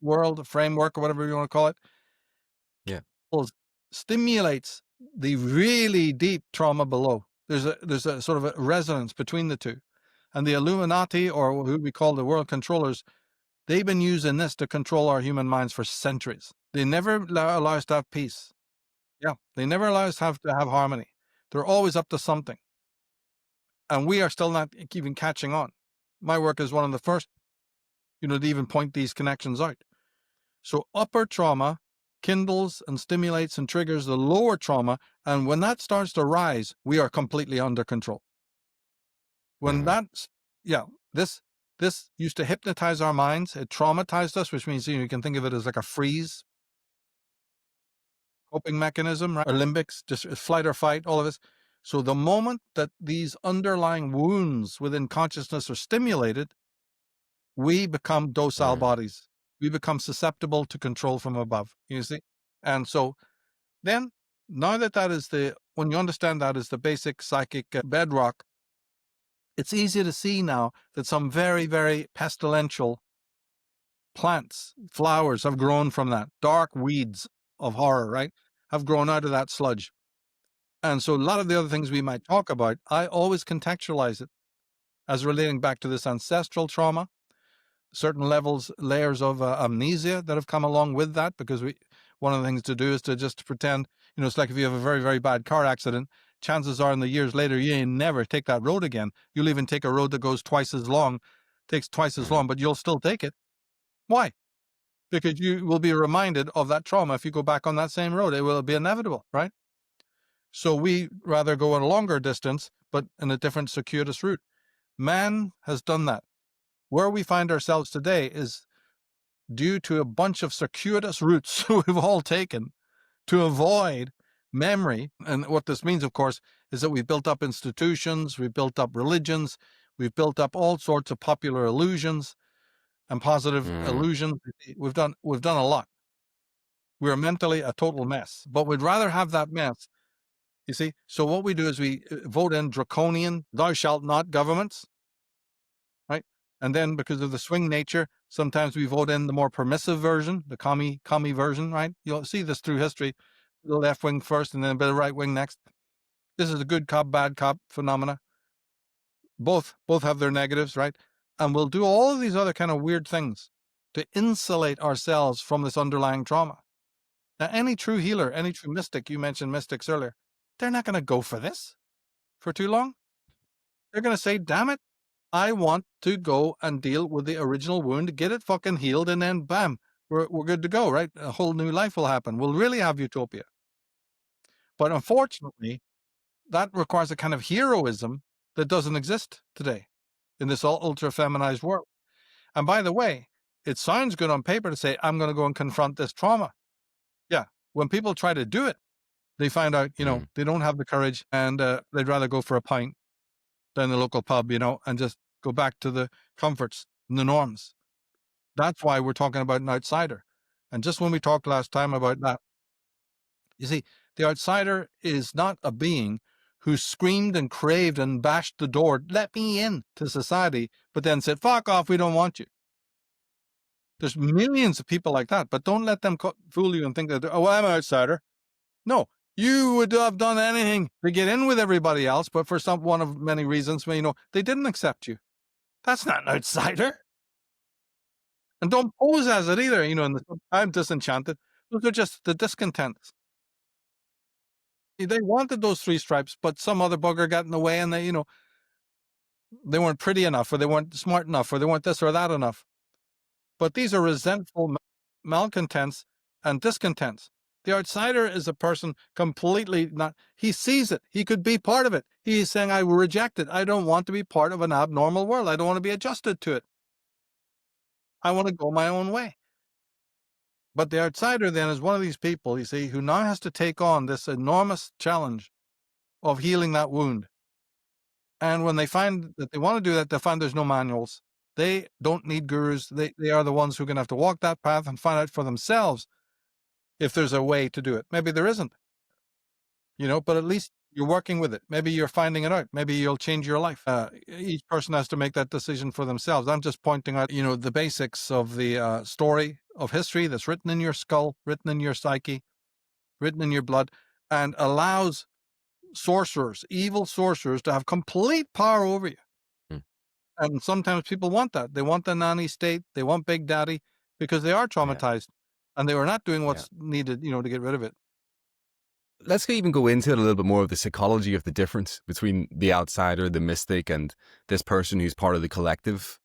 world, framework, or whatever you want to call it, Yeah. stimulates the really deep trauma below. There's a sort of a resonance between the two. And the Illuminati, or who we call the world controllers, they've been using this to control our human minds for centuries. They never allow us to have peace. Yeah, they never allow us to have harmony. They're always up to something. And we are still not even catching on. My work is one of the first, to even point these connections out. So upper trauma kindles and stimulates and triggers the lower trauma. And when that starts to rise, we are completely under control. When that's, this used to hypnotize our minds. It traumatized us, which means you can think of it as like a freeze coping mechanism, right? Or limbics, just flight or fight, all of this. So the moment that these underlying wounds within consciousness are stimulated, we become docile bodies. We become susceptible to control from above, you see? And so then, now that when you understand that is the basic psychic bedrock, it's easy to see now that some very, very pestilential plants, flowers have grown from that. Dark weeds of horror, right, have grown out of that sludge. And so a lot of the other things we might talk about, I always contextualize it as relating back to this ancestral trauma, certain layers of amnesia that have come along with that, because one of the things to do is to just pretend, it's like if you have a very, very bad car accident, chances are in the years later, you ain't never take that road again. You'll even take a road that goes takes twice as long, but you'll still take it. Why? Because you will be reminded of that trauma if you go back on that same road. It will be inevitable, right? So we rather go a longer distance, but in a different circuitous route. Man has done that. Where we find ourselves today is due to a bunch of circuitous routes we've all taken to avoid memory. And what this means, of course, is that we've built up institutions, we've built up religions, we've built up all sorts of popular illusions and positive illusions. We've done a lot. We're mentally a total mess, but we'd rather have that mess. You see, so what we do is we vote in draconian, thou shalt not governments, right? And then because of the swing nature, sometimes we vote in the more permissive version, the commie version, right? You'll see this through history, the left wing first and then a bit of right wing next. This is a good cop, bad cop phenomena. Both have their negatives, right? And we'll do all of these other kind of weird things to insulate ourselves from this underlying trauma. Now, any true healer, any true mystic, you mentioned mystics earlier, they're not going to go for this for too long. They're going to say, damn it, I want to go and deal with the original wound, get it fucking healed, and then bam, we're good to go, right? A whole new life will happen. We'll really have utopia. But unfortunately, that requires a kind of heroism that doesn't exist today in this ultra feminized world. And by the way, it sounds good on paper to say, I'm going to go and confront this trauma. Yeah. When people try to do it, they find out, they don't have the courage, and they'd rather go for a pint down the local pub, and just go back to the comforts and the norms. That's why we're talking about an outsider. And just when we talked last time about that, you see, the outsider is not a being who screamed and craved and bashed the door, let me in to society, but then said, fuck off, we don't want you. There's millions of people like that, but don't let them fool you and think that, oh, I'm an outsider. No, you would have done anything to get in with everybody else, but for one of many reasons, they didn't accept you. That's not an outsider. And don't pose as it either, I'm disenchanted. Those are just the discontents. They wanted those 3 stripes, but some other bugger got in the way, and they weren't pretty enough, or they weren't smart enough, or they weren't this or that enough. But these are resentful malcontents and discontents. The outsider is a person completely he sees it. He could be part of it. He's saying, I will reject it. I don't want to be part of an abnormal world. I don't want to be adjusted to it. I want to go my own way. But the outsider then is one of these people, you see, who now has to take on this enormous challenge of healing that wound. And when they find that they want to do that, they find there's no manuals. They don't need gurus. They are the ones who are going to have to walk that path and find out for themselves if there's a way to do it. Maybe there isn't, but at least you're working with it. Maybe you're finding it out. Maybe you'll change your life. Each person has to make that decision for themselves. I'm just pointing out, the basics of the story of history that's written in your skull, written in your psyche, written in your blood, and allows sorcerers, evil sorcerers, to have complete power over you. And sometimes people want that. They want the nanny state. They want Big Daddy because they are traumatized and they are not doing what's needed, to get rid of it. Let's even go into it a little bit more of the psychology of the difference between the outsider, the mystic, and this person who's part of the collective.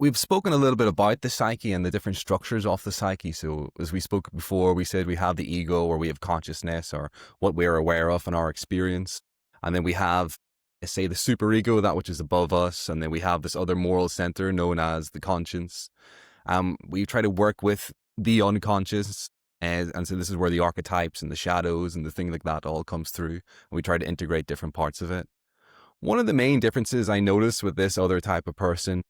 We've spoken a little bit about the psyche and the different structures of the psyche. So as we spoke before, we said we have the ego, or we have consciousness, or what we're aware of in our experience. And then we have say, the superego, that which is above us, and then we have this other moral center known as the conscience. We try to work with the unconscious, and so this is where the archetypes and the shadows and the thing like that all comes through. And we try to integrate different parts of it. One of the main differences I notice with this other type of person,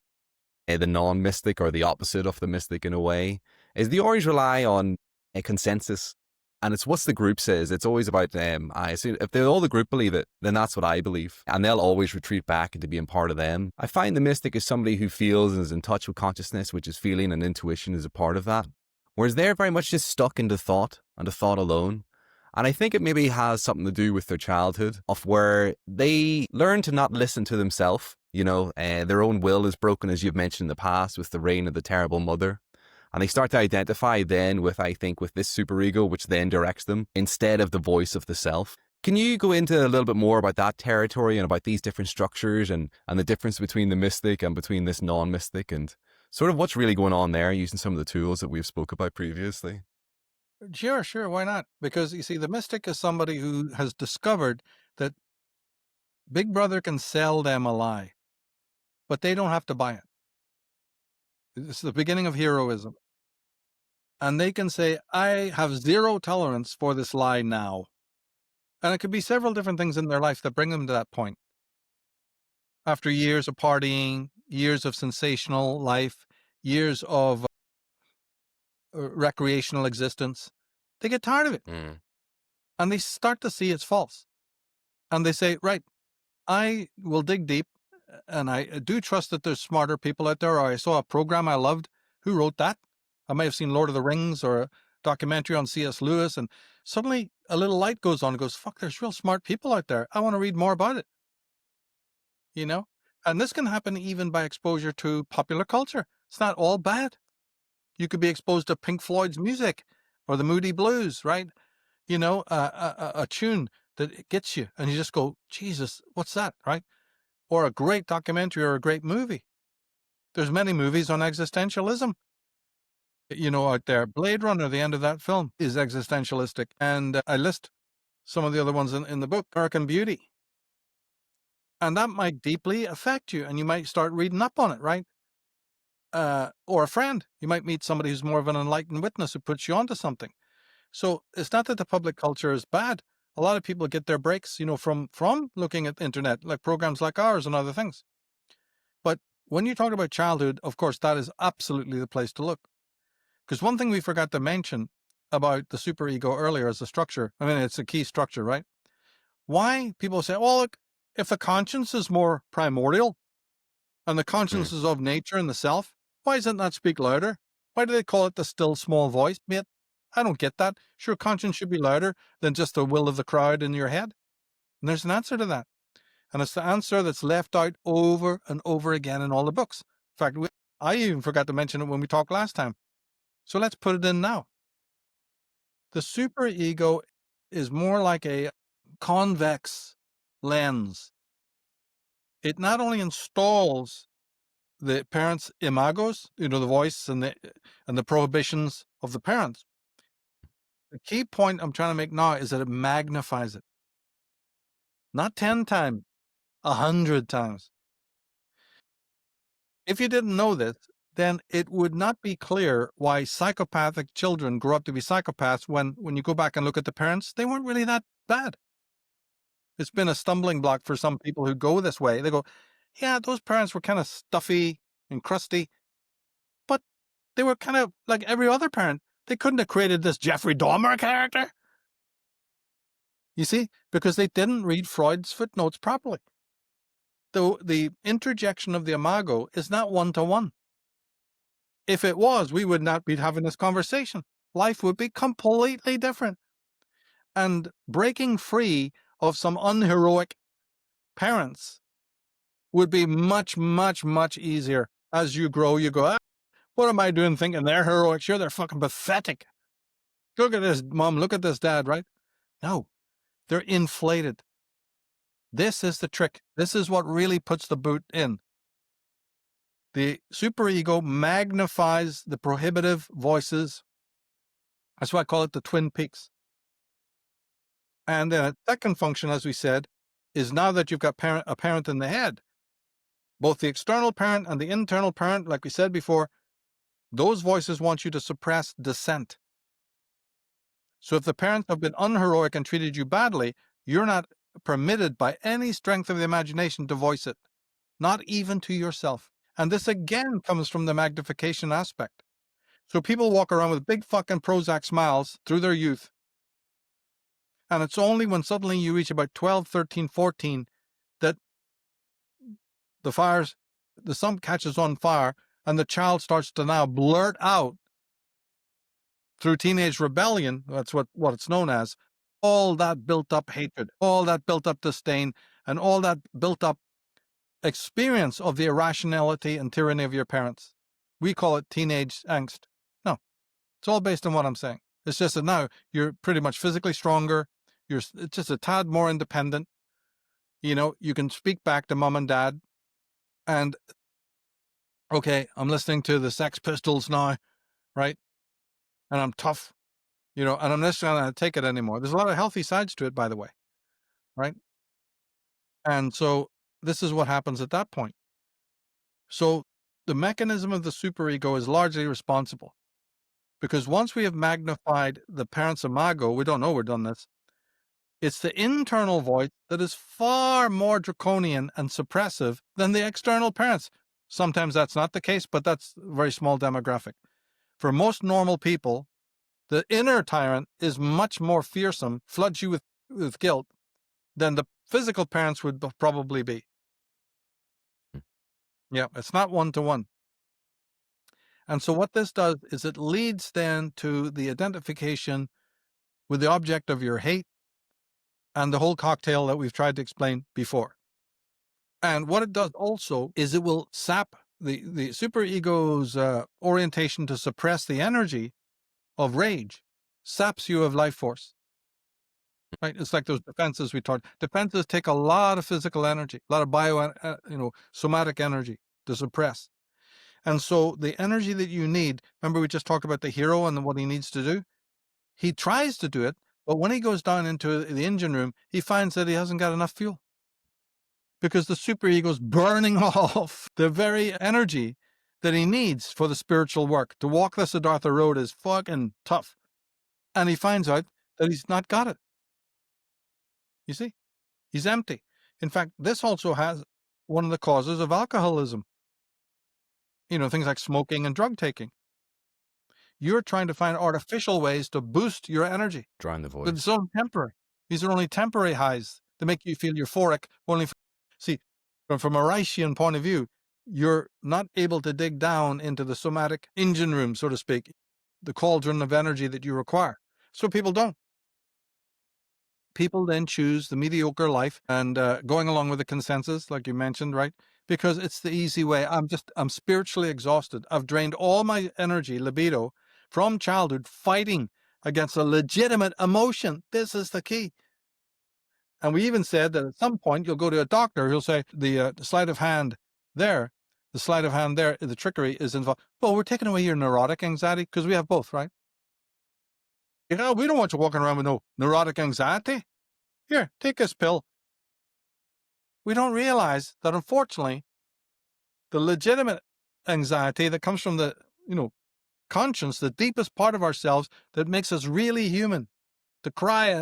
the non-mystic or the opposite of the mystic in a way, is they always rely on a consensus. And it's what the group says. It's always about them. I assume if all the group believe it, then that's what I believe. And they'll always retreat back into being part of them. I find the mystic is somebody who feels and is in touch with consciousness, which is feeling, and intuition is a part of that. Whereas they're very much just stuck into thought and the thought alone. And I think it maybe has something to do with their childhood, of where they learn to not listen to themselves. Their own will is broken, as you've mentioned in the past, with the reign of the terrible mother. And they start to identify then with this superego, which then directs them instead of the voice of the self. Can you go into a little bit more about that territory and about these different structures and the difference between the mystic and between this non-mystic, and sort of what's really going on there using some of the tools that we've spoke about previously? Sure. Why not? Because you see, the mystic is somebody who has discovered that Big Brother can sell them a lie, but they don't have to buy it. It's the beginning of heroism. And they can say, I have zero tolerance for this lie now. And it could be several different things in their life that bring them to that point. After years of partying, years of sensational life, years of recreational existence, they get tired of it. And they start to see it's false. And they say, right, I will dig deep. And I do trust that there's smarter people out there. Or I saw a program I loved. Who wrote that? I may have seen Lord of the Rings or a documentary on C.S. Lewis, and suddenly a little light goes on and goes, fuck, there's real smart people out there. I want to read more about it. And this can happen even by exposure to popular culture. It's not all bad. You could be exposed to Pink Floyd's music or the Moody Blues, right? A tune that gets you and you just go, Jesus, what's that, right? Or a great documentary or a great movie. There's many movies on existentialism. Out there, Blade Runner, the end of that film is existentialistic. And I list some of the other ones in the book, American Beauty. And that might deeply affect you, and you might start reading up on it, right? Or a friend. You might meet somebody who's more of an enlightened witness who puts you onto something. So it's not that the public culture is bad. A lot of people get their breaks, from looking at the internet, like programs like ours and other things. But when you talk about childhood, of course, that is absolutely the place to look. Because one thing we forgot to mention about the superego earlier as a structure, it's a key structure, right? Why people say, well, look, if the conscience is more primordial and the conscience is of nature and the self, why doesn't that speak louder? Why do they call it the still small voice, mate? I don't get that. Sure, conscience should be louder than just the will of the crowd in your head. And there's an answer to that. And it's the answer that's left out over and over again in all the books. In fact, I even forgot to mention it when we talked last time. So let's put it in now. The superego is more like a convex lens. It not only installs the parents' imagos, the voice and the prohibitions of the parents. The key point I'm trying to make now is that it magnifies it. Not 10 times, 100 times. If you didn't know this, then it would not be clear why psychopathic children grow up to be psychopaths when you go back and look at the parents, they weren't really that bad. It's been a stumbling block for some people who go this way. They go, yeah, those parents were kind of stuffy and crusty, but they were kind of like every other parent. They couldn't have created this Jeffrey Dahmer character. You see, because they didn't read Freud's footnotes properly. The interjection of the imago is not one-to-one. If it was, we would not be having this conversation. Life would be completely different. And breaking free of some unheroic parents would be much, much, much easier. As you grow, you go, what am I doing thinking they're heroic? Sure, they're fucking pathetic. Look at this mom, look at this dad, right? No, they're inflated. This is the trick. This is what really puts the boot in. The superego magnifies the prohibitive voices. That's why I call it the Twin Peaks. And then a second function, as we said, is now that you've got a parent in the head, both the external parent and the internal parent, like we said before, those voices want you to suppress dissent. So if the parents have been unheroic and treated you badly, you're not permitted by any strength of the imagination to voice it, not even to yourself. And this again comes from the magnification aspect. So people walk around with big fucking Prozac smiles through their youth. And it's only when suddenly you reach about 12, 13, 14 that the sun catches on fire and the child starts to now blurt out through teenage rebellion, that's what it's known as, all that built up hatred, all that built up disdain, and all that built up experience of the irrationality and tyranny of your parents. We call it teenage angst. No, it's all based on what I'm saying. It's just that now you're pretty much physically stronger. You're just a tad more independent. You can speak back to mom and dad. And, okay, I'm listening to the Sex Pistols now, right? And I'm tough, and I'm not going to take it anymore. There's a lot of healthy sides to it, by the way, right? And so this is what happens at that point. So the mechanism of the superego is largely responsible, because once we have magnified the parent's imago, we don't know we're done this. It's the internal voice that is far more draconian and suppressive than the external parents. Sometimes that's not the case, but that's a very small demographic. For most normal people, the inner tyrant is much more fearsome, floods you with guilt, than the physical parents would probably be. Yeah, it's not one-to-one. And so what this does is it leads then to the identification with the object of your hate and the whole cocktail that we've tried to explain before. And what it does also is it will sap the superego's orientation to suppress the energy of rage, saps you of life force. Right? It's like those defenses we talked. Defenses take a lot of physical energy, a lot of somatic energy to suppress. And so the energy that you need, remember we just talked about the hero and what he needs to do? He tries to do it, but when he goes down into the engine room, he finds that he hasn't got enough fuel, because the superego is burning off the very energy that he needs for the spiritual work. To walk the Siddhartha road is fucking tough. And he finds out that he's not got it. You see? He's empty. In fact, this also has one of the causes of alcoholism. Things like smoking and drug taking. You're trying to find artificial ways to boost your energy. Drown the But voice. it's only temporary. These are only temporary highs to make you feel euphoric. See, from a Reichian point of view, you're not able to dig down into the somatic engine room, so to speak, the cauldron of energy that you require. So people don't. People then choose the mediocre life and going along with the consensus, like you mentioned, right? Because it's the easy way. I'm spiritually exhausted. I've drained all my energy, libido, from childhood fighting against a legitimate emotion. This is the key. And we even said that at some point you'll go to a doctor who'll say the sleight of hand there, the trickery is involved. Well, we're taking away your neurotic anxiety, because we have both, right? We don't want you walking around with no neurotic anxiety. Here, take this pill. We don't realize that, unfortunately, the legitimate anxiety that comes from the, conscience, the deepest part of ourselves that makes us really human, to cry,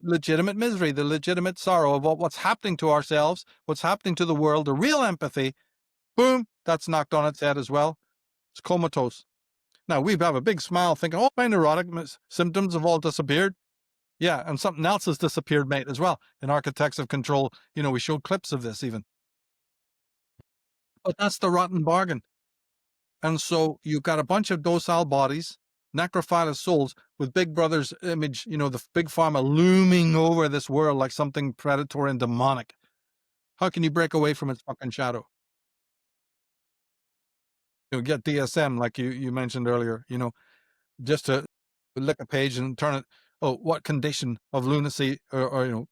legitimate misery, the legitimate sorrow of what's happening to ourselves, what's happening to the world, the real empathy, boom, that's knocked on its head as well. It's comatose. Now, we have a big smile thinking, oh, my neurotic symptoms have all disappeared. Yeah, and something else has disappeared, mate, as well. In Architects of Control, we showed clips of this even. But that's the rotten bargain. And so you've got a bunch of docile bodies, necrophilous souls, with Big Brother's image, the big pharma looming over this world like something predatory and demonic. How can you break away from its fucking shadow? Get DSM, like you mentioned earlier, just to lick a page and turn it. Oh, what condition of lunacy or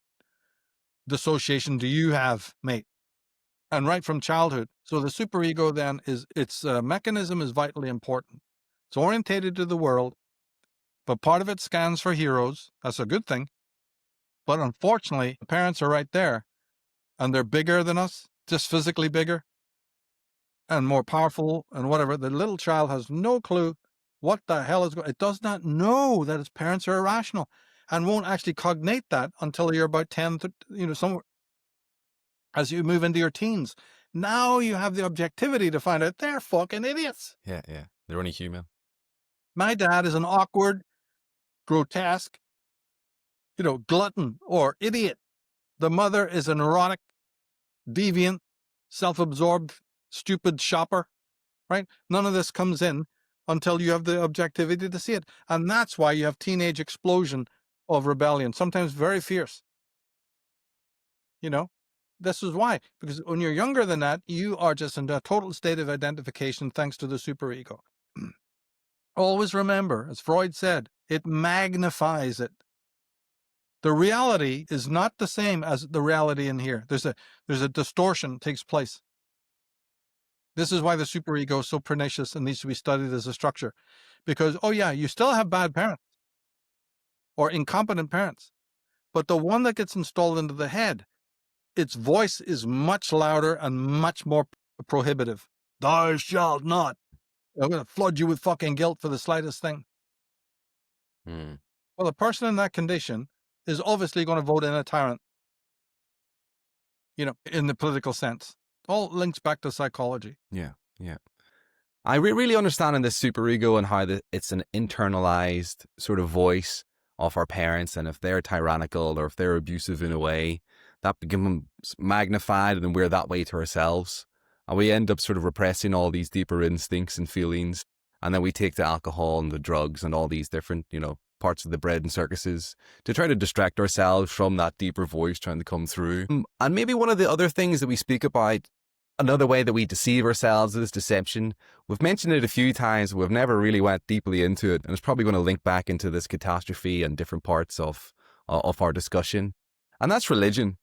dissociation do you have, mate? And right from childhood. So the superego then its mechanism is vitally important. It's orientated to the world, but part of it scans for heroes. That's a good thing. But unfortunately, the parents are right there. and they're bigger than us, just physically bigger and more powerful and whatever, the little child has no clue what the hell is going on. It does not know that its parents are irrational and won't actually cognate that until you're about 10, somewhere as you move into your teens. Now you have the objectivity to find out they're fucking idiots. Yeah. They're only human. My dad is an awkward, grotesque, glutton or idiot. The mother is a neurotic, deviant, self-absorbed, stupid shopper, right? None of this comes in until you have the objectivity to see it. And that's why you have teenage explosion of rebellion, sometimes very fierce. This is why, because when you're younger than that, you are just in a total state of identification thanks to the superego. Always remember, as Freud said, it magnifies it. The reality is not the same as the reality in here. There's a distortion takes place. This is why the superego is so pernicious and needs to be studied as a structure. Because, you still have bad parents or incompetent parents, but the one that gets installed into the head, its voice is much louder and much more prohibitive. Thou shalt not. I'm going to flood you with fucking guilt for the slightest thing. Mm. Well, a person in that condition is obviously going to vote in a tyrant, in the political sense. All links back to psychology. Yeah. I really understand in this superego and how it's an internalized sort of voice of our parents, and if they're tyrannical or if they're abusive in a way, that becomes magnified, and then we're that way to ourselves. And we end up sort of repressing all these deeper instincts and feelings, and then we take the alcohol and the drugs and all these different, parts of the bread and circuses to try to distract ourselves from that deeper voice trying to come through. And maybe one of the other things that we speak about, another way that we deceive ourselves is deception. We've mentioned it a few times, but we've never really went deeply into it, and it's probably going to link back into this catastrophe and different parts of our discussion. And that's religion.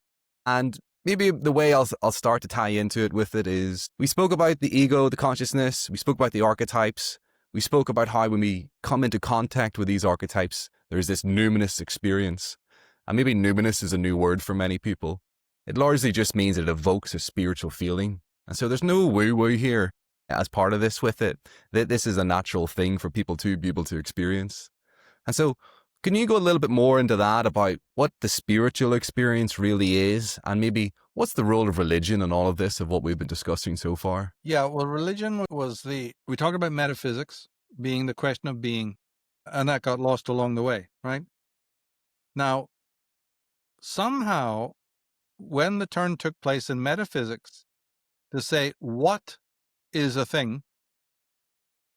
And maybe the way I'll start to tie into it with it is, we spoke about the ego, the consciousness, we spoke about the archetypes, we spoke about how when we come into contact with these archetypes, there's this numinous experience. And maybe numinous is a new word for many people. It largely just means it evokes a spiritual feeling. And so there's no woo-woo here as part of this with it. That this is a natural thing for people to be able to experience. And so can you go a little bit more into that, about what the spiritual experience really is, and maybe what's the role of religion in all of this, of what we've been discussing so far? Yeah, well, religion was we talked about metaphysics being the question of being, and that got lost along the way, right? Now, somehow, when the turn took place in metaphysics to say what is a thing,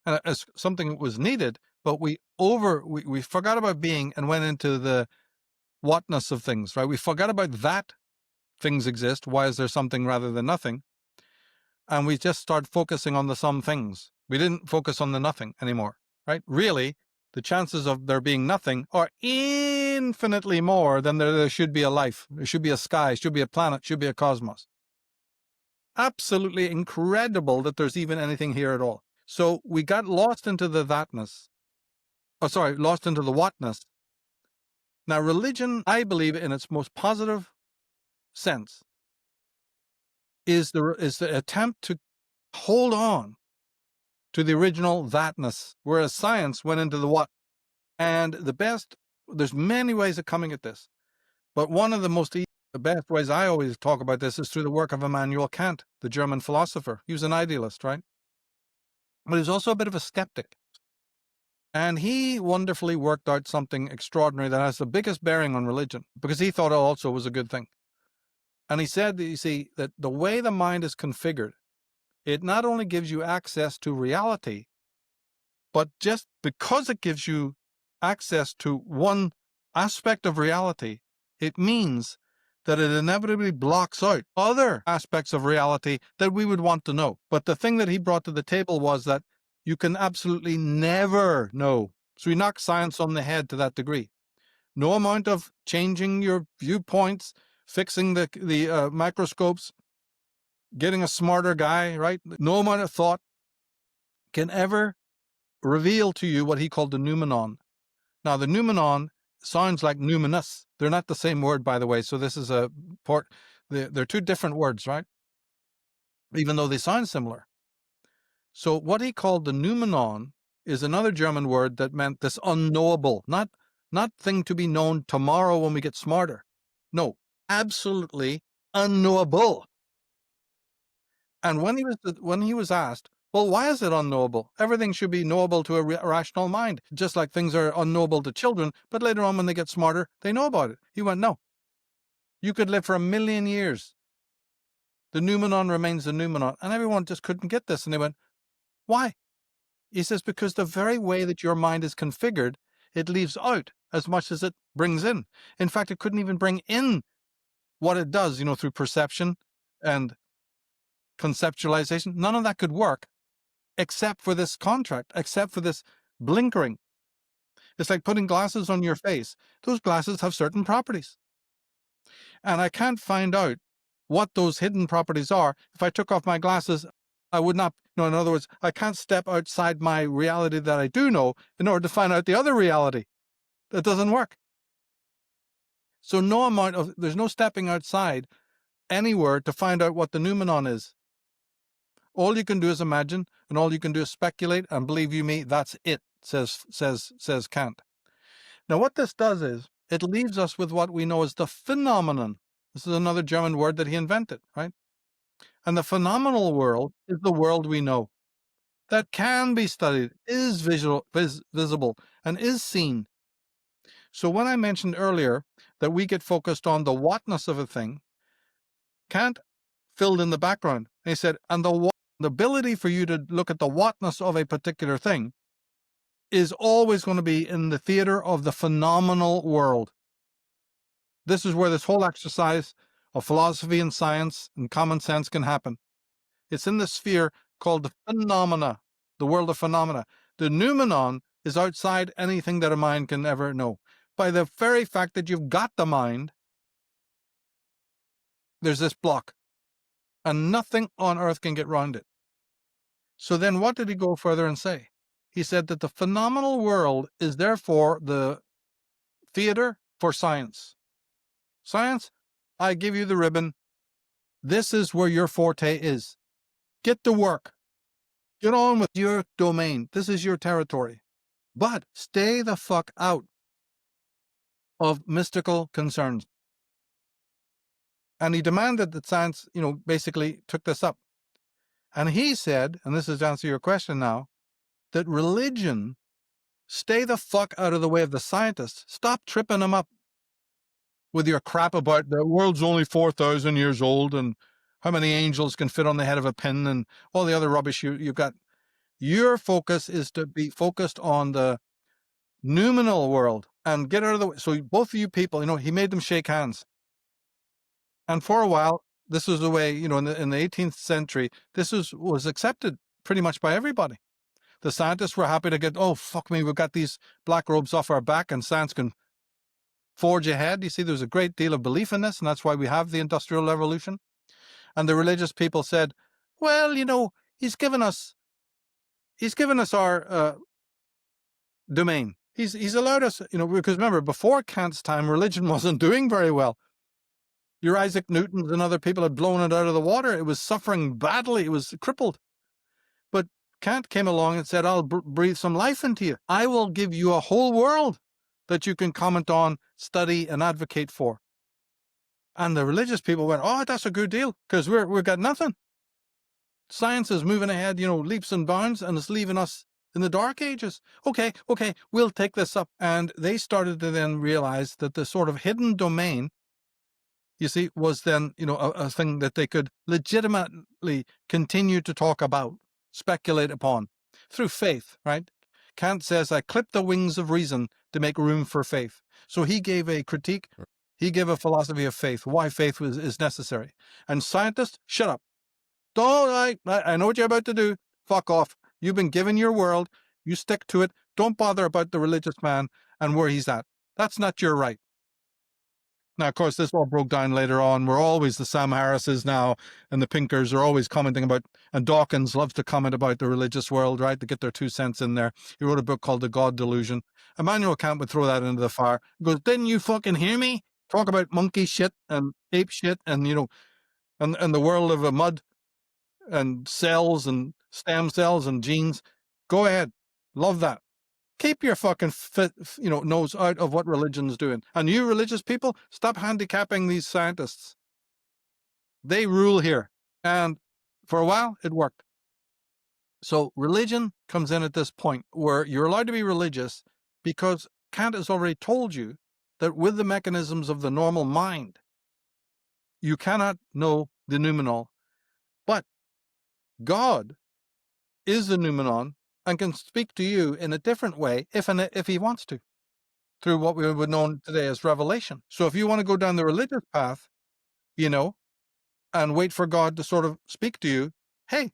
and as something that was needed, but we forgot about being and went into the whatness of things, right? We forgot about that things exist. Why is there something rather than nothing? And we just started focusing on the some things. We didn't focus on the nothing anymore, right? Really, the chances of there being nothing are infinitely more than there should be a life. There should be a sky, should be a planet, should be a cosmos. Absolutely incredible that there's even anything here at all. So we got lost into the thatness. Lost into the whatness. Now, religion, I believe, in its most positive sense, is the attempt to hold on to the original thatness, whereas science went into the what. And there's many ways of coming at this, but one of the best ways I always talk about this is through the work of Immanuel Kant, the German philosopher. He was an idealist, right? But he was also a bit of a skeptic. And he wonderfully worked out something extraordinary that has the biggest bearing on religion, because he thought it also was a good thing. And he said, that, you see, that the way the mind is configured, it not only gives you access to reality, but just because it gives you access to one aspect of reality, it means that it inevitably blocks out other aspects of reality that we would want to know. But the thing that he brought to the table was that you can absolutely never know. So he knocked science on the head to that degree. No amount of changing your viewpoints, fixing the microscopes, getting a smarter guy, right? No amount of thought can ever reveal to you what he called the noumenon. Now, the noumenon sounds like numinous. They're not the same word, by the way. So this is They're two different words, right? Even though they sound similar. So what he called the numenon is another German word that meant this unknowable, not thing to be known tomorrow when we get smarter. No, absolutely unknowable. And when he was asked, well, why is it unknowable? Everything should be knowable to a rational mind, just like things are unknowable to children, but later on when they get smarter, they know about it. He went, no. You could live for 1,000,000 years. The numenon remains the numenon. And everyone just couldn't get this. And they went, why? He says, because the very way that your mind is configured, it leaves out as much as it brings in. In fact, it couldn't even bring in what it does, through perception and conceptualization. None of that could work except for this contract, except for this blinkering. It's like putting glasses on your face. Those glasses have certain properties. And I can't find out what those hidden properties are. If I took off my glasses, I would not, in other words, I can't step outside my reality that I do know in order to find out the other reality. That doesn't work. So there's no stepping outside anywhere to find out what the numenon is. All you can do is imagine, and all you can do is speculate, and believe you me, that's it, says Kant. Now what this does is, it leaves us with what we know as the phenomenon. This is another German word that he invented, right? And the phenomenal world is the world we know, that can be studied, is visible, and is seen. So when I mentioned earlier that we get focused on the whatness of a thing, Kant filled in the background. He said, and the ability for you to look at the whatness of a particular thing is always going to be in the theater of the phenomenal world. This is where this whole exercise of philosophy and science and common sense can happen. It's in the sphere called the phenomena, the world of phenomena. The numenon is outside anything that a mind can ever know. By the very fact that you've got the mind, there's this block, and nothing on earth can get round it. So then what did he go further and say? He said that the phenomenal world is therefore the theater for science. Science, I give you the ribbon. This is where your forte is. Get to work. Get on with your domain. This is your territory. But stay the fuck out of mystical concerns. And he demanded that science, basically took this up. And he said, and this is to answer your question now, that religion, stay the fuck out of the way of the scientists. Stop tripping them up with your crap about the world's only 4,000 years old and how many angels can fit on the head of a pin and all the other rubbish you've got. Your focus is to be focused on the numinal world and get out of the way. So both of you people, he made them shake hands. And for a while, this was the way, in the 18th century, this was accepted pretty much by everybody. The scientists were happy to get, oh, fuck me, we've got these black robes off our back and science can forge ahead. You see, there's a great deal of belief in this, and that's why we have the Industrial Revolution. And the religious people said, well, he's given us our domain. He's allowed us, because remember, before Kant's time, religion wasn't doing very well. Your Isaac Newtons and other people had blown it out of the water. It was suffering badly. It was crippled. But Kant came along and said, I'll breathe some life into you. I will give you a whole world that you can comment on, study, and advocate for. And the religious people went, oh, that's a good deal, because we've got nothing. Science is moving ahead, leaps and bounds, and it's leaving us in the dark ages. Okay, we'll take this up. And they started to then realize that the sort of hidden domain, you see, was then, a thing that they could legitimately continue to talk about, speculate upon, through faith, right? Kant says, I clip the wings of reason to make room for faith. So he gave a critique. He gave a philosophy of faith, why faith is necessary. And scientists, shut up. Don't, I know what you're about to do. Fuck off. You've been given your world. You stick to it. Don't bother about the religious man and where he's at. That's not your right. Now, of course, this all broke down later on. We're always the Sam Harrises now, and the Pinkers are always commenting about, and Dawkins loves to comment about the religious world, right, to get their 2 cents in there. He wrote a book called The God Delusion. Immanuel Kant would throw that into the fire. He goes, didn't you fucking hear me? talk about monkey shit and ape shit and, and the world of mud and cells and stem cells and genes. Go ahead. Love that. Keep your fucking nose out of what religion's doing. And you religious people, stop handicapping these scientists. They rule here. And for a while, it worked. So religion comes in at this point where you're allowed to be religious because Kant has already told you that with the mechanisms of the normal mind, you cannot know the numinal. But God is the numenon and can speak to you in a different way if he wants to, through what we would know today as revelation. So if you want to go down the religious path, and wait for God to sort of speak to you, hey,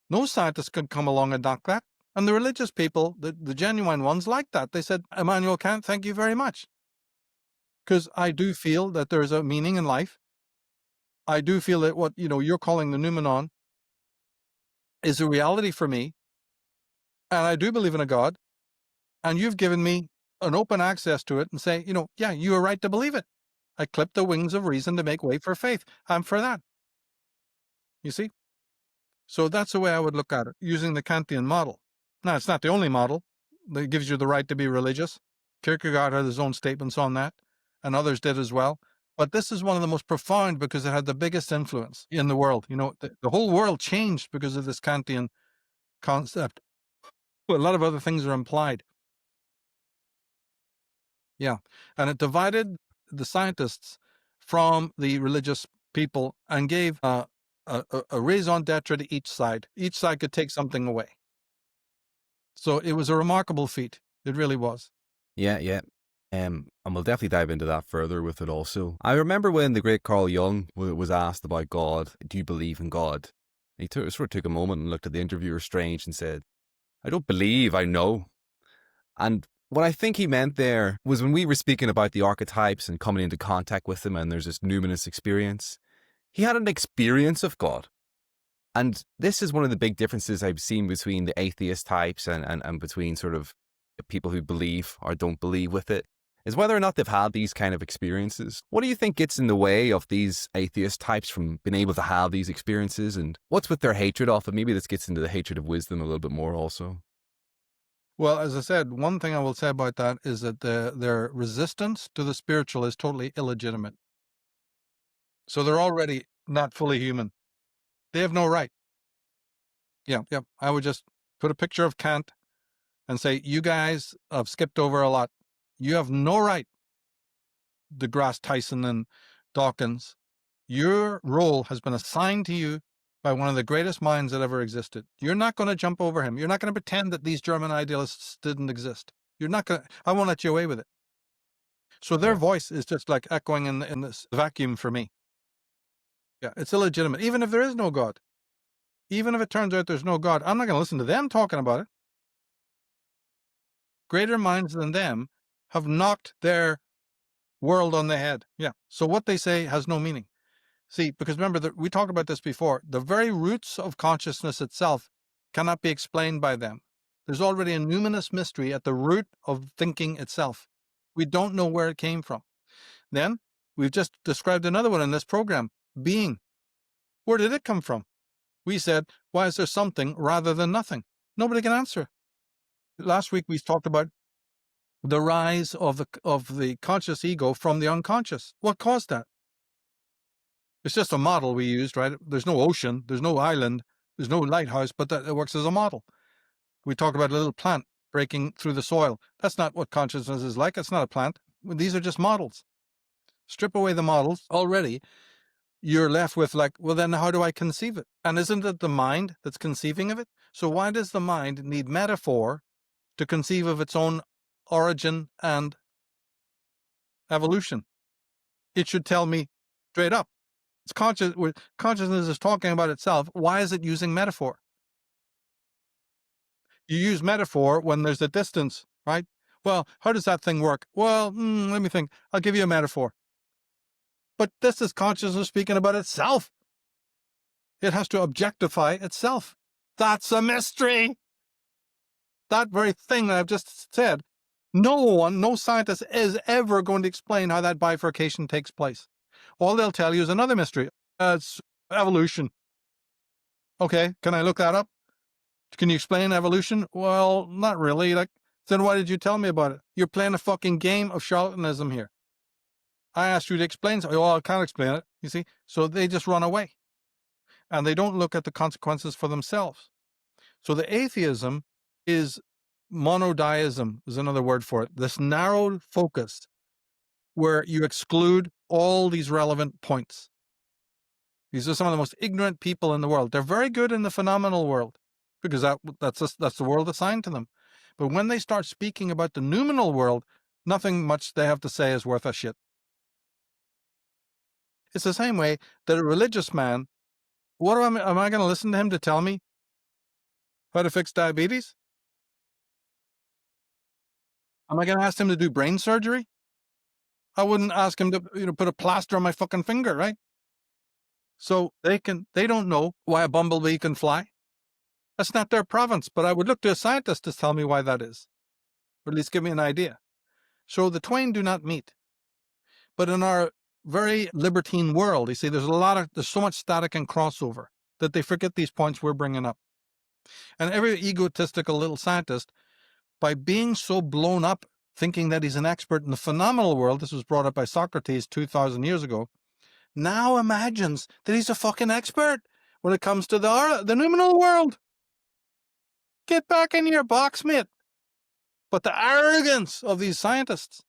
no scientist can come along and knock that. And the religious people, the genuine ones, like that. They said, Immanuel Kant, thank you very much. Because I do feel that there's a meaning in life. I do feel that what you're calling the numenon is a reality for me. And I do believe in a God. And you've given me an open access to it and say, yeah, you are right to believe it. I clipped the wings of reason to make way for faith. I'm for that. You see? So that's the way I would look at it, using the Kantian model. Now, it's not the only model that gives you the right to be religious. Kierkegaard had his own statements on that, and others did as well. But this is one of the most profound because it had the biggest influence in the world. The whole world changed because of this Kantian concept. Well, a lot of other things are implied. Yeah. And it divided the scientists from the religious people and gave a raison d'etre to each side. Each side could take something away. So it was a remarkable feat. It really was. Yeah. And we'll definitely dive into that further with it also. I remember when the great Carl Jung was asked about God, do you believe in God? He sort of took a moment and looked at the interviewer strange and said, I don't believe, I know. And what I think he meant there was when we were speaking about the archetypes and coming into contact with them and there's this numinous experience, he had an experience of God. And this is one of the big differences I've seen between the atheist types and between sort of people who believe or don't believe with it, is whether or not they've had these kind of experiences. What do you think gets in the way of these atheist types from being able to have these experiences? And what's with their hatred of it? Maybe this gets into the hatred of wisdom a little bit more also. Well, as I said, one thing I will say about that is that their resistance to the spiritual is totally illegitimate. So they're already not fully human. They have no right. Yeah. I would just put a picture of Kant and say, you guys have skipped over a lot. You have no right, deGrasse Tyson and Dawkins. Your role has been assigned to you by one of the greatest minds that ever existed. You're not going to jump over him. You're not going to pretend that these German idealists didn't exist. You're not going to, I won't let you away with it. So their voice is just like echoing in this vacuum for me. Yeah, it's illegitimate. Even if there is no God, even if it turns out there's no God, I'm not going to listen to them talking about it. Greater minds than them have knocked their world on the head. Yeah. So what they say has no meaning. See, because remember that we talked about this before, the very roots of consciousness itself cannot be explained by them. There's already a numinous mystery at the root of thinking itself. We don't know where it came from. Then we've just described another one in this program, being. Where did it come from? We said, why is there something rather than nothing? Nobody can answer. Last week we talked about the rise of the conscious ego from the unconscious. What caused that? It's just a model we used, right? There's no ocean, there's no island, there's no lighthouse, but that it works as a model. We talk about a little plant breaking through the soil. That's not what consciousness is like. It's not a plant. These are just models. Strip away the models, already you're left with like, well, then how do I conceive it? And isn't it the mind that's conceiving of it? So why does the mind need metaphor to conceive of its own origin and evolution? It should tell me straight up. It's consciousness is talking about itself. Why is it using metaphor? You use metaphor when there's a distance, right? Well, how does that thing work? Well, let me think. I'll give you a metaphor. But this is consciousness speaking about itself. It has to objectify itself. That's a mystery. That very thing that I've just said No scientist is ever going to explain how that bifurcation takes place. All they'll tell you is another mystery. It's evolution. Okay, can I look that up? Can you explain evolution? Well, not really. Like, then why did you tell me about it? You're playing a fucking game of charlatanism here. I asked you to explain something. Oh, I can't explain it. You see? So they just run away. And they don't look at the consequences for themselves. So the atheism is monodeism, is another word for it. This narrow focus where you exclude all these relevant points. These are some of the most ignorant people in the world. They're very good in the phenomenal world because that's the world assigned to them. But when they start speaking about the numinal world, nothing much they have to say is worth a shit. It's the same way that a religious man, am I going to listen to him to tell me how to fix diabetes? Am I going to ask him to do brain surgery? I wouldn't ask him to, put a plaster on my fucking finger, right? So they don't know why a bumblebee can fly. That's not their province, but I would look to a scientist to tell me why that is, or at least give me an idea. So the twain do not meet. But in our very libertine world, you see, there's so much static and crossover that they forget these points we're bringing up. And every egotistical little scientist, by being so blown up, thinking that he's an expert in the phenomenal world, this was brought up by Socrates 2,000 years ago, now imagines that he's a fucking expert when it comes to the numinal world. Get back in your box, mate. But the arrogance of these scientists,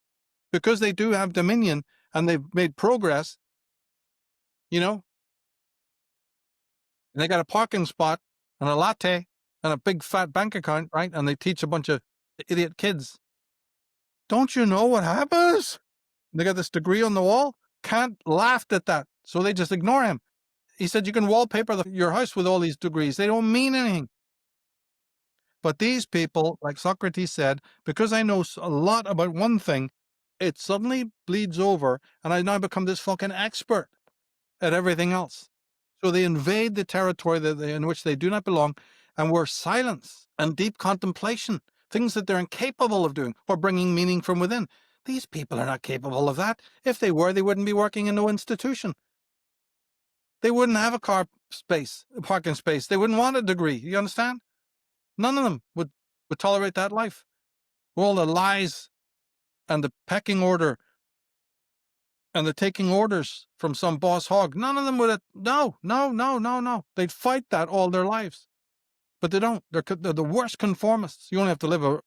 because they do have dominion and they've made progress, and they got a parking spot and a latte and a big fat bank account, right? And they teach a bunch of idiot kids. Don't you know what happens? They got this degree on the wall. Kant laughed at that, so they just ignore him. He said you can wallpaper your house with all these degrees. They don't mean anything. But these people, like Socrates said, because I know a lot about one thing, it suddenly bleeds over and I now become this fucking expert at everything else. So they invade the territory in which they do not belong, and we're silence and deep contemplation, things that they're incapable of doing, or bringing meaning from within. These people are not capable of that. If they were, they wouldn't be working in no institution. They wouldn't have a parking space. They wouldn't want a degree. You understand? None of them would tolerate that life. All the lies and the pecking order and the taking orders from some boss hog, none of them would. No. They'd fight that all their lives. But they don't. They're the worst conformists. You only have to live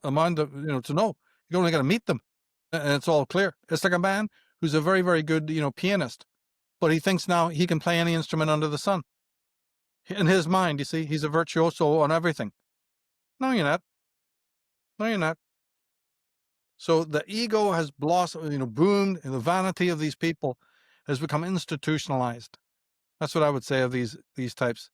a mind to know. You only got to meet them, and it's all clear. It's like a man who's a very, very good, pianist, but he thinks now he can play any instrument under the sun. In his mind, you see, he's a virtuoso on everything. No, you're not. No, you're not. So the ego has blossomed, boomed, and the vanity of these people has become institutionalized. That's what I would say of these types.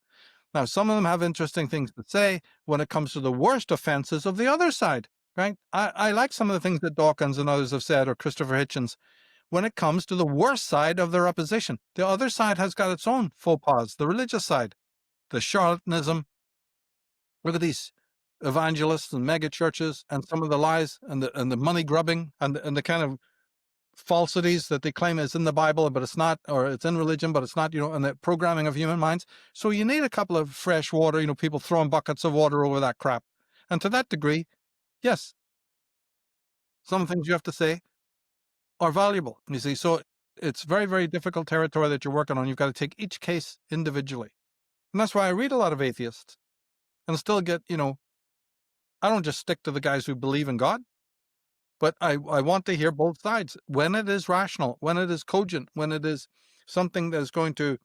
Now, some of them have interesting things to say when it comes to the worst offenses of the other side, right? I like some of the things that Dawkins and others have said, or Christopher Hitchens, when it comes to the worst side of their opposition. The other side has got its own faux pas, the religious side, the charlatanism. Look at these evangelists and mega churches and some of the lies and the money grubbing and the kind of falsities that they claim is in the Bible, but it's not, or it's in religion, but it's not, and the programming of human minds. So you need a couple of fresh water, people throwing buckets of water over that crap. And to that degree, yes, some things you have to say are valuable, you see. So it's very, very difficult territory that you're working on. You've got to take each case individually. And that's why I read a lot of atheists and still get, I don't just stick to the guys who believe in God, but I want to hear both sides when it is rational, when it is cogent, when it is something that is going to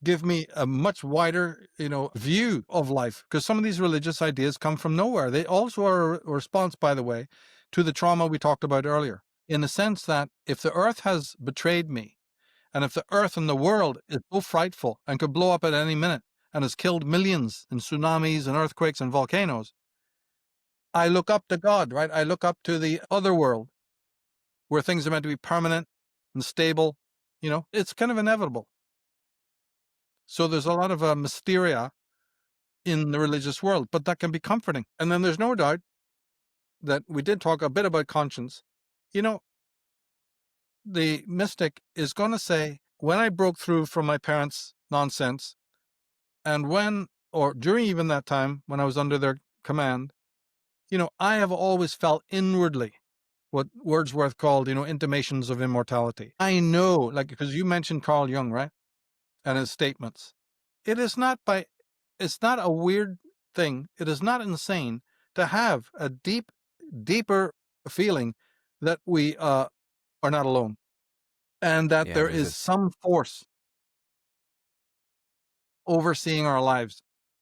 give me a much wider, view of life. Because some of these religious ideas come from nowhere. They also are a response, by the way, to the trauma we talked about earlier, in the sense that if the earth has betrayed me, and if the earth and the world is so frightful and could blow up at any minute and has killed millions in tsunamis and earthquakes and volcanoes, I look up to God, right? I look up to the other world where things are meant to be permanent and stable. It's kind of inevitable. So there's a lot of mysteria in the religious world, but that can be comforting. And then there's no doubt that we did talk a bit about conscience. You know, the mystic is going to say, when I broke through from my parents' nonsense, and when, or during even that time when I was under their command, I have always felt inwardly what Wordsworth called, intimations of immortality. I know, like, because you mentioned Carl Jung, right? And his statements. It's not a weird thing. It is not insane to have a deeper feeling that we are not alone, and that Yeah, there there's is this. some force overseeing our lives.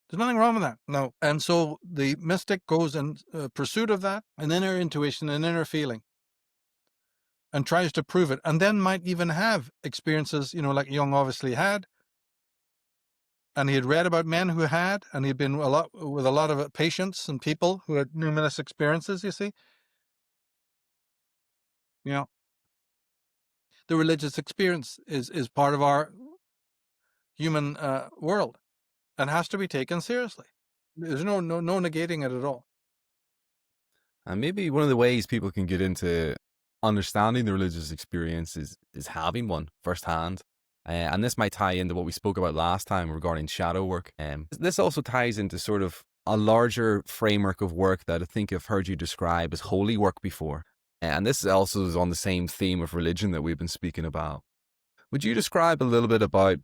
There's nothing wrong with that. No. And so the mystic goes in pursuit of that, an inner intuition, an inner feeling, and tries to prove it, and then might even have experiences, like Jung obviously had, and he had read about men who had, and he'd been with a lot of patients and people who had numinous experiences, you see. The religious experience is part of our human world and has to be taken seriously. There's no negating it at all. And maybe one of the ways people can get into understanding the religious experience is having one firsthand. And this might tie into what we spoke about last time regarding shadow work. This also ties into sort of a larger framework of work that I think I've heard you describe as holy work before. And this also is on the same theme of religion that we've been speaking about. Would you describe a little bit about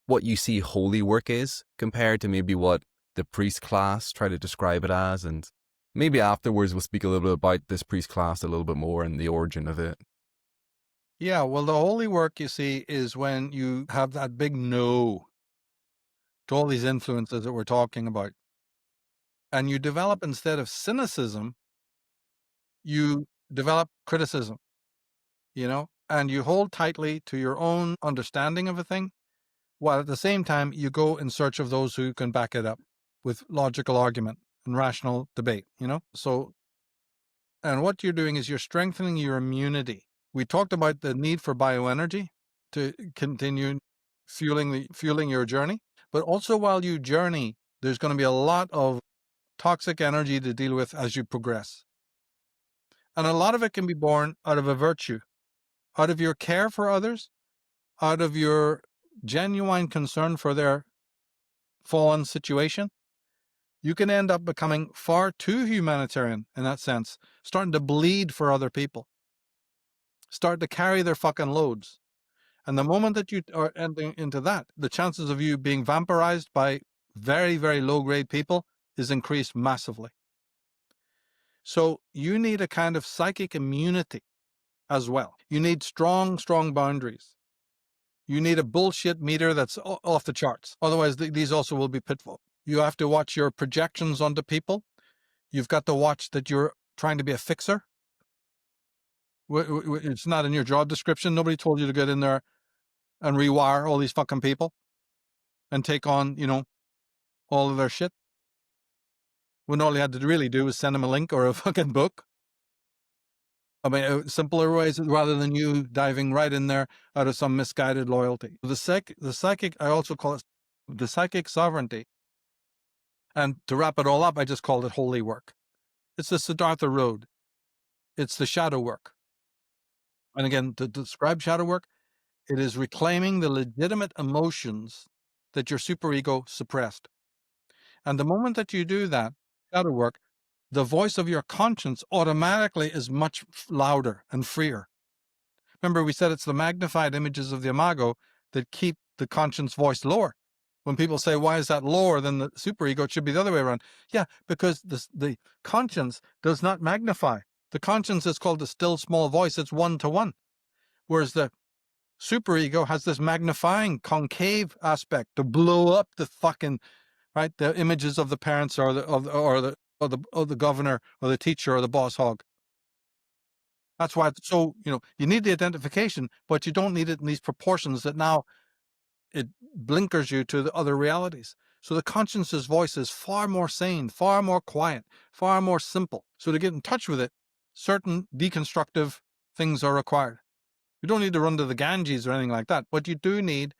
what you see holy work is compared to maybe what the priest class try to describe it as? And maybe afterwards we'll speak a little bit about this priest class a little bit more and the origin of it. Yeah, well, the holy work, you see, is when you have that big no to all these influences that we're talking about. And you develop, instead of cynicism, you develop criticism, and you hold tightly to your own understanding of a thing, while at the same time you go in search of those who can back it up with logical argument and rational debate, So, and what you're doing is you're strengthening your immunity. We talked about the need for bioenergy to continue fueling your journey, but also while you journey, there's going to be a lot of toxic energy to deal with as you progress. And a lot of it can be born out of a virtue, out of your care for others, out of your genuine concern for their fallen situation. You can end up becoming far too humanitarian in that sense, starting to bleed for other people, start to carry their fucking loads. And the moment that you are entering into that, the chances of you being vampirized by very, very low-grade people is increased massively. So you need a kind of psychic immunity as well. You need strong, strong boundaries. You need a bullshit meter that's off the charts. Otherwise, these also will be pitfall. You have to watch your projections onto people. You've got to watch that you're trying to be a fixer. It's not in your job description. Nobody told you to get in there and rewire all these fucking people and take on, all of their shit. When all you had to really do was send them a link or a fucking book. I mean, simpler ways rather than you diving right in there out of some misguided loyalty. The psychic, I also call it the psychic sovereignty. And to wrap it all up, I just called it holy work. It's the Siddhartha road. It's the shadow work. And again, to describe shadow work, it is reclaiming the legitimate emotions that your superego suppressed. And the moment that you do that, shadow work, the voice of your conscience automatically is much louder and freer. Remember, we said it's the magnified images of the imago that keep the conscience voice lower. When people say, why is that lower than the superego? It should be the other way around. Yeah, because the conscience does not magnify. The conscience is called the still small voice. It's 1-to-1. Whereas the superego has this magnifying concave aspect to blow up the fucking, right, the images of the parents or the governor or the teacher or the boss hog. That's why it's so, you need the identification, but you don't need it in these proportions that now it blinkers you to the other realities. So the conscience's voice is far more sane, far more quiet, far more simple. So to get in touch with it, certain deconstructive things are required. You don't need to run to the Ganges or anything like that, but you do need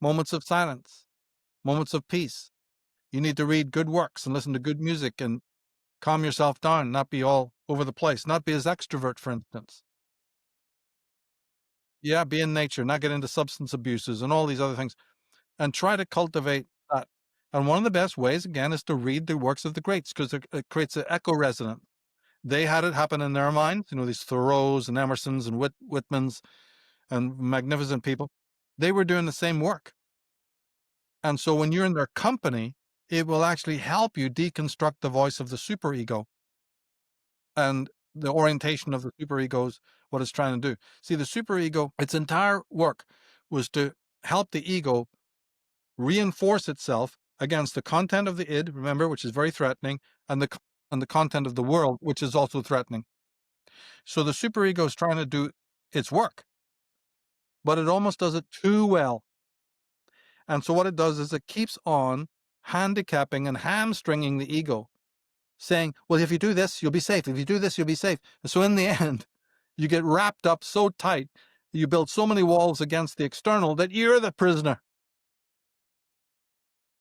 moments of silence, moments of peace. You need to read good works and listen to good music and calm yourself down, not be all over the place, not be as extrovert, for instance. Yeah, be in nature, not get into substance abuses and all these other things, and try to cultivate that. And one of the best ways, again, is to read the works of the greats, because it creates an echo resonance. They had it happen in their minds, these Thoreaus and Emersons and Whitmans and magnificent people. They were doing the same work. And so when you're in their company, it will actually help you deconstruct the voice of the superego and the orientation of the superego is what it's trying to do. See, the superego, its entire work was to help the ego reinforce itself against the content of the id, remember, which is very threatening, and the content of the world, which is also threatening. So the superego is trying to do its work, but it almost does it too well. And so what it does is it keeps on handicapping and hamstringing the ego, saying, well, if you do this, you'll be safe. If you do this, you'll be safe. And so in the end, you get wrapped up so tight, you build so many walls against the external that you're the prisoner.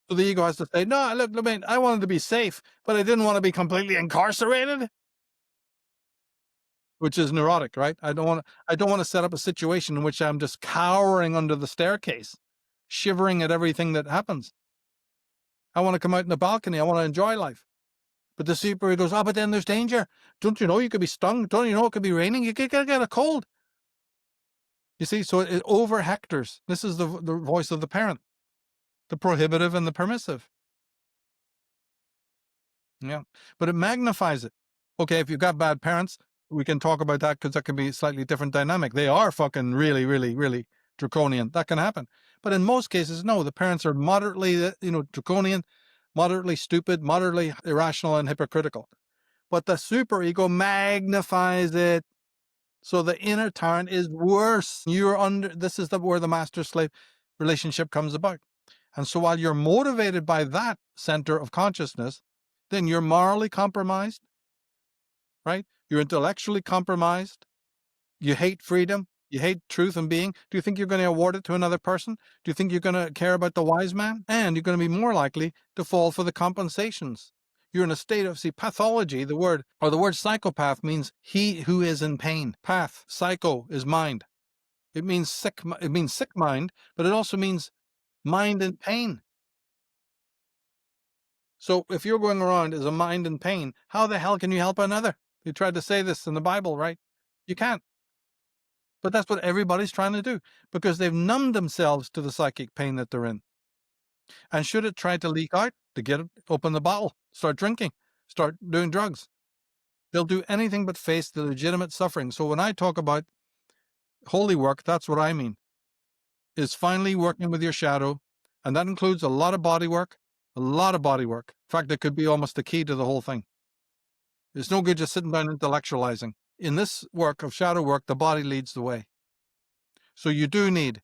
So the ego has to say, no, look, I wanted to be safe, but I didn't want to be completely incarcerated, which is neurotic, right? I don't want to set up a situation in which I'm just cowering under the staircase, shivering at everything that happens. I want to come out in the balcony. I want to enjoy life. But the superego goes, but then there's danger. Don't you know you could be stung? Don't you know it could be raining? You could get a cold. You see, so it over hectors. This is the voice of the parent, the prohibitive and the permissive. Yeah, but it magnifies it. Okay, if you've got bad parents, we can talk about that because that can be a slightly different dynamic. They are fucking really, really, really draconian. That can happen. But in most cases, no, the parents are moderately, draconian, moderately stupid, moderately irrational and hypocritical. But the superego magnifies it. So the inner tyrant is worse. This is where the master-slave relationship comes about. And so while you're motivated by that center of consciousness, then you're morally compromised, right? You're intellectually compromised. You hate freedom. You hate truth and being. Do you think you're going to award it to another person? Do you think you're going to care about the wise man? And you're going to be more likely to fall for the compensations. You're in a state of, pathology, the word psychopath means he who is in pain. Path, psycho is mind. It means sick mind, but it also means mind in pain. So if you're going around as a mind in pain, how the hell can you help another? You tried to say this in the Bible, right? You can't. But that's what everybody's trying to do because they've numbed themselves to the psychic pain that they're in. And should it try to leak out, to open the bottle, start drinking, start doing drugs, they'll do anything but face the legitimate suffering. So when I talk about holy work, that's what I mean, is finally working with your shadow. And that includes a lot of body work, In fact, it could be almost the key to the whole thing. It's no good just sitting down intellectualizing. In this work of shadow work, the body leads the way. So you do need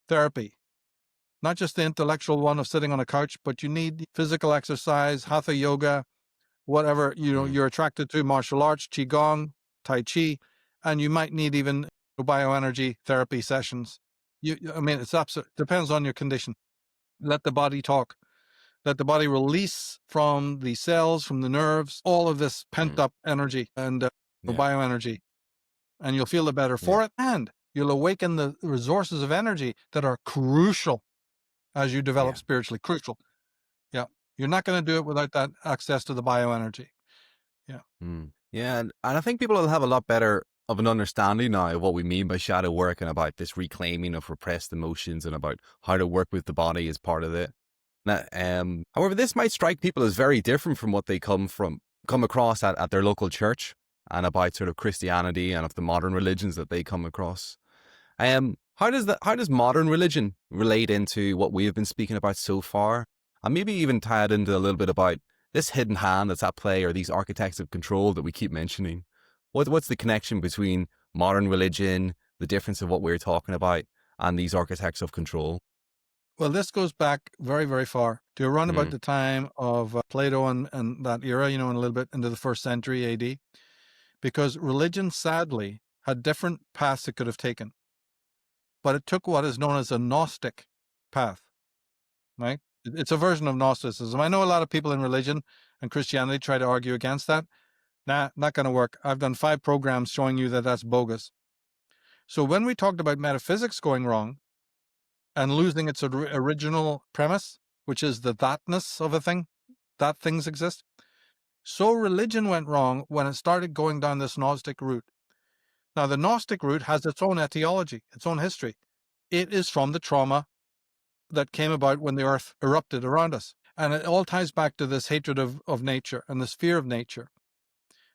therapy, not just the intellectual one of sitting on a couch, but you need physical exercise, hatha yoga, whatever you're attracted to, martial arts, qigong, tai chi, and you might need even bioenergy therapy sessions. It's absolute. Depends on your condition. Let the body talk. Let the body release from the cells, from the nerves, all of this pent up energy and bioenergy, and you'll feel the better for it, and you'll awaken the resources of energy that are crucial as you develop spiritually. Crucial. Yeah. You're not going to do it without that access to the bioenergy. Yeah. Yeah. And I think people will have a lot better of an understanding now of what we mean by shadow work and about this reclaiming of repressed emotions and about how to work with the body as part of it. Now, however, this might strike people as very different from what they come across at their local church and about sort of Christianity and of the modern religions that they come across. How does modern religion relate into what we have been speaking about so far? And maybe even tie it into a little bit about this hidden hand that's at play or these architects of control that we keep mentioning. What's the connection between modern religion, the difference of what we're talking about, and these architects of control? Well, this goes back very, very far to around about the time of Plato and that era, and a little bit into the 1st century AD, because religion, sadly, had different paths it could have taken. But it took what is known as a Gnostic path, right? It's a version of Gnosticism. I know a lot of people in religion and Christianity try to argue against that. Nah, not going to work. I've done 5 programs showing you that that's bogus. So when we talked about metaphysics going wrong and losing its original premise, which is the thatness of a thing, that things exist, so religion went wrong when it started going down this Gnostic route. Now, the Gnostic route has its own etiology, its own history. It is from the trauma that came about when the earth erupted around us. And it all ties back to this hatred of nature and this fear of nature,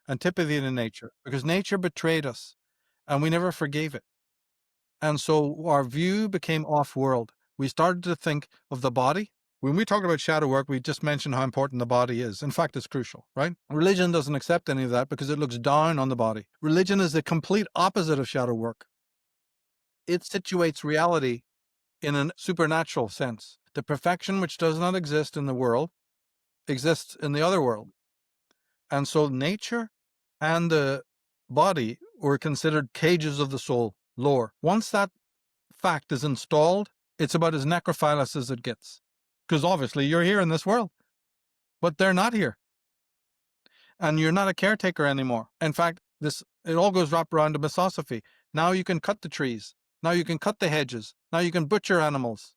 antipathy to nature, because nature betrayed us and we never forgave it. And so our view became off-world. We started to think of the body. When we talk about shadow work, we just mentioned how important the body is. In fact, it's crucial, right? Religion doesn't accept any of that because it looks down on the body. Religion is the complete opposite of shadow work. It situates reality in a supernatural sense. The perfection which does not exist in the world exists in the other world. And so nature and the body were considered cages of the soul, lore. Once that fact is installed, it's about as necrophilous as it gets. Because obviously you're here in this world, but they're not here. And you're not a caretaker anymore. In fact, it all goes wrapped around to misosophy. Now you can cut the trees. Now you can cut the hedges. Now you can butcher animals.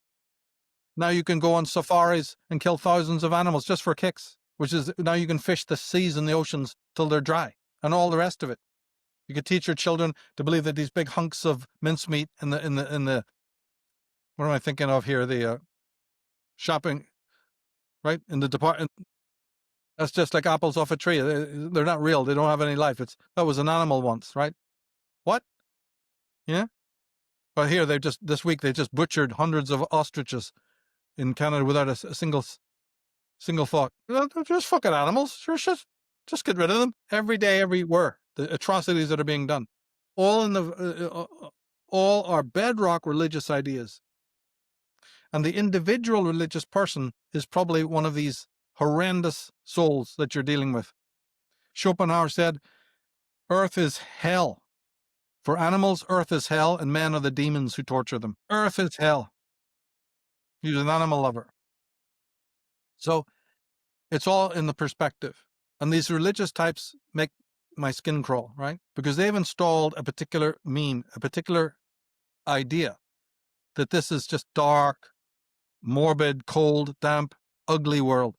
Now you can go on safaris and kill thousands of animals just for kicks, which is now you can fish the seas and the oceans till they're dry and all the rest of it. You could teach your children to believe that these big hunks of mincemeat in the what am I thinking of here? The shopping, right? In the department, that's just like apples off a tree. They're not real. They don't have any life. That was an animal once, right? What? Yeah. But here this week they just butchered hundreds of ostriches in Canada without a single thought. They're just fucking animals. Sure, just get rid of them every day, everywhere. The atrocities that are being done, all are bedrock religious ideas. And the individual religious person is probably one of these horrendous souls that you're dealing with. Schopenhauer said, "Earth is hell. For animals, earth is hell, and men are the demons who torture them. Earth is hell." He was an animal lover. So it's all in the perspective. And these religious types make my skin crawl, right? Because they've installed a particular meme, a particular idea that this is just dark, morbid, cold, damp, ugly world.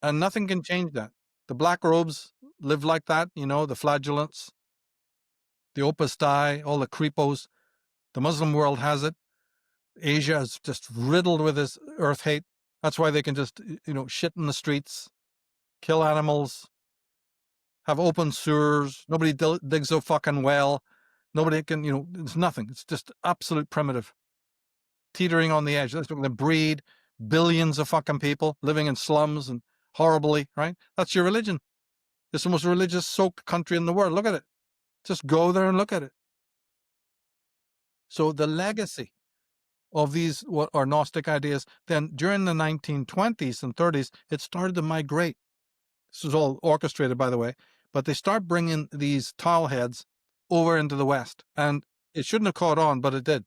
And nothing can change that. The black robes live like that, the flagellants, the opus dei, all the creepos. The Muslim world has it. Asia is just riddled with this earth hate. That's why they can just, shit in the streets, kill animals, have open sewers. Nobody digs a fucking well. Nobody can, it's nothing. It's just absolute primitive. Teetering on the edge. That's what they breed. Billions of fucking people living in slums and horribly, right? That's your religion. It's the most religious soaked country in the world. Look at it. Just go there and look at it. So the legacy of these what are Gnostic ideas, then during the 1920s and 30s, it started to migrate. This was all orchestrated, by the way, but they start bringing these towel heads over into the West. And it shouldn't have caught on, but it did.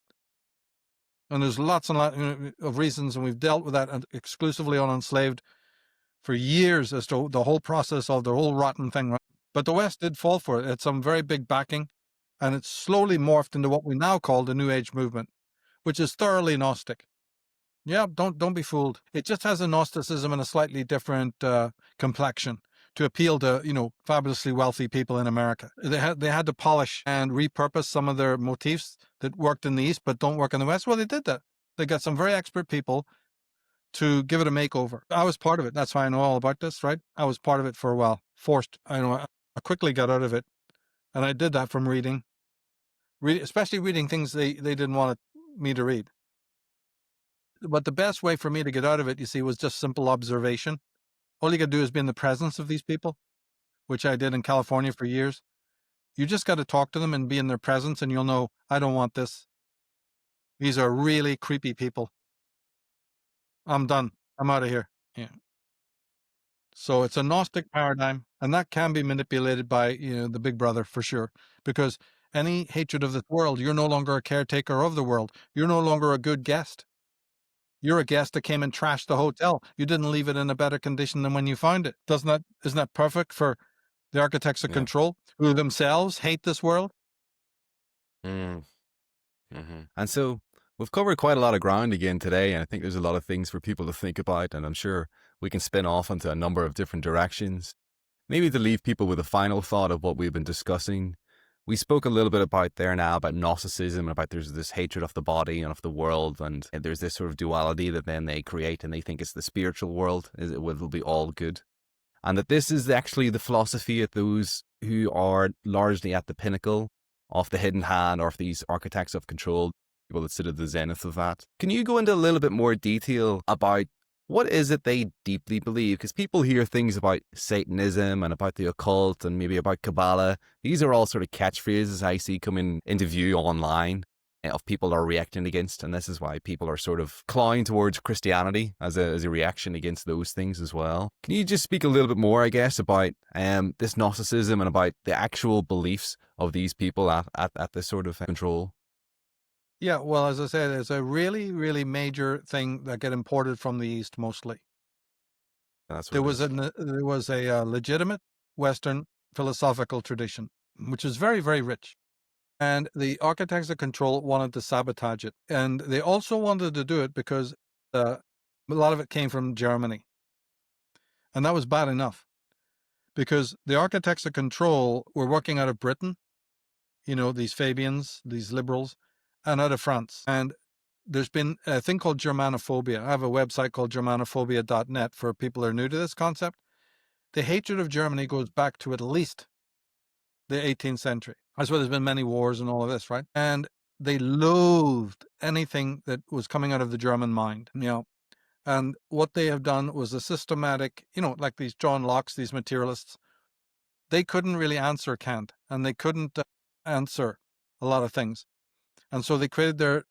And there's lots and lots of reasons, and we've dealt with that exclusively on Enslaved for years as to the whole process of the whole rotten thing. Right? But the West did fall for it. It had some very big backing, and it's slowly morphed into what we now call the New Age movement, which is thoroughly Gnostic. Yeah, don't be fooled. It just has a Gnosticism and a slightly different complexion to appeal to, fabulously wealthy people in America. They had to polish and repurpose some of their motifs that worked in the East but don't work in the West. Well, they did that. They got some very expert people to give it a makeover. I was part of it. That's why I know all about this, right? I was part of it for a while. Forced. I quickly got out of it. And I did that from reading, especially reading things they didn't want me to read. But the best way for me to get out of it, you see, was just simple observation. All you got to do is be in the presence of these people, which I did in California for years. You just got to talk to them and be in their presence, and you'll know, I don't want this. These are really creepy people. I'm done. I'm out of here. Yeah. So it's a Gnostic paradigm, and that can be manipulated by, the big brother for sure, because any hatred of the world, you're no longer a caretaker of the world. You're no longer a good guest. You're a guest that came and trashed the hotel. You didn't leave it in a better condition than when you found it. Isn't that perfect for the architects of Yeah. control, who themselves hate this world. Mm. And so we've covered quite a lot of ground again today, and I think there's a lot of things for people to think about, and I'm sure we can spin off into a number of different directions. Maybe to leave people with a final thought of what we've been discussing. We spoke a little bit about there now about Gnosticism and about there's this hatred of the body and of the world, and there's this sort of duality that then they create, and they think it's the spiritual world, it will be all good. And that this is actually the philosophy of those who are largely at the pinnacle of the hidden hand or of these architects of control, people that sit at the zenith of that. Can you go into a little bit more detail about what is it they deeply believe? Because people hear things about Satanism and about the occult and maybe about Kabbalah. These are all sort of catchphrases I see coming into view online of people are reacting against, and this is why people are sort of clawing towards Christianity as a reaction against those things as well. Can you just speak a little bit more, I guess, about this Gnosticism and about the actual beliefs of these people at this sort of control? Yeah, well, as I said, it's a really, really major thing that get imported from the East mostly. That's what There it was is. a legitimate Western philosophical tradition, which is very, very rich. And the architects of control wanted to sabotage it. And they also wanted to do it because a lot of it came from Germany. And that was bad enough because the architects of control were working out of Britain, these Fabians, these liberals, and out of France. And there's been a thing called Germanophobia. I have a website called germanophobia.net for people who are new to this concept. The hatred of Germany goes back to at least the 18th century. That's why there's been many wars and all of this, right? And they loathed anything that was coming out of the German mind, And what they have done was a systematic, like these John Locke's, these materialists, they couldn't really answer Kant, and they couldn't answer a lot of things. And so they created their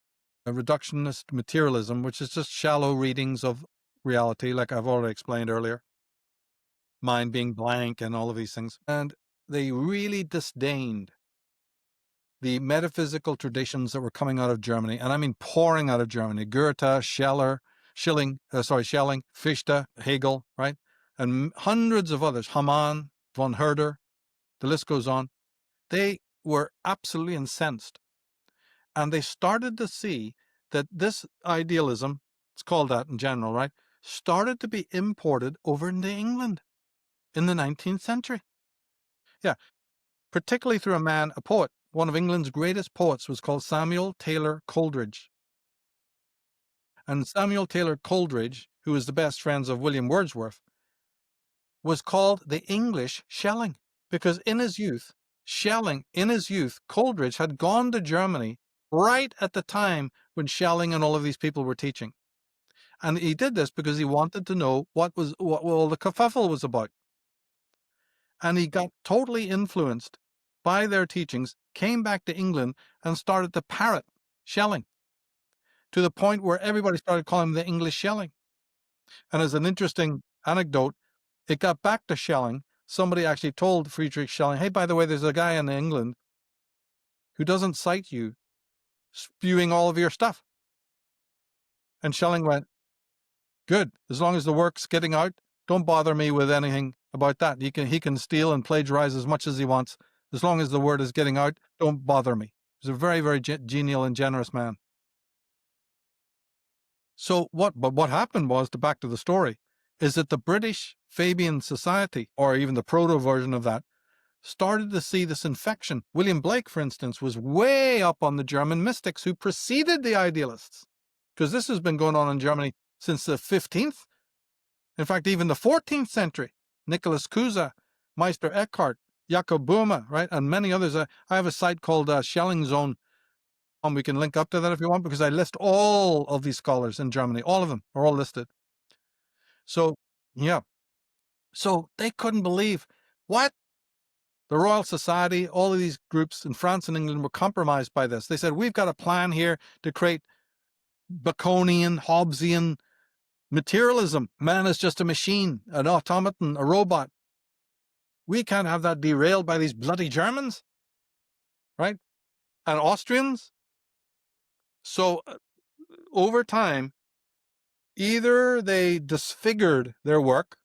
reductionist materialism, which is just shallow readings of reality, like I've already explained earlier, mind being blank and all of these things. And they really disdained the metaphysical traditions that were coming out of Germany, and I mean pouring out of Germany. Goethe, Schelling, Fichte, Hegel, right? And hundreds of others, Hamann, von Herder, the list goes on. They were absolutely incensed. And they started to see that this idealism, it's called that in general, right, started to be imported over into England in the 19th century. Yeah, particularly through a poet. One of England's greatest poets was called Samuel Taylor Coleridge. And Samuel Taylor Coleridge, who was the best friends of William Wordsworth, was called the English Schelling because in his youth, Coleridge had gone to Germany right at the time when Schelling and all of these people were teaching. And he did this because he wanted to know what all the kerfuffle was about. And he got totally influenced by their teachings, came back to England and started to parrot Schelling to the point where everybody started calling him the English Schelling. And as an interesting anecdote, it got back to Schelling. Somebody actually told Friedrich Schelling, hey, by the way, there's a guy in England who doesn't cite you spewing all of your stuff. And Schelling went, good, as long as the work's getting out, don't bother me with anything about that. He can steal and plagiarize as much as he wants. As long as the word is getting out, don't bother me. He's a very, very genial and generous man. So what happened was, back to the story, is that the British Fabian Society, or even the proto version of that, started to see this infection. William Blake, for instance, was way up on the German mystics who preceded the idealists, because this has been going on in Germany since the 15th. In fact, even the 14th century. Nicholas Cusa, Meister Eckhart, Jakob Böhme, right, and many others. I have a site called Schelling Zone. We can link up to that if you want, because I list all of these scholars in Germany. All of them are all listed. So, yeah. So they couldn't believe what? The Royal Society, all of these groups in France and England were compromised by this. They said, we've got a plan here to create Baconian, Hobbesian materialism. Man is just a machine, an automaton, a robot. We can't have that derailed by these bloody Germans, right? And Austrians. So over time, either they disfigured their work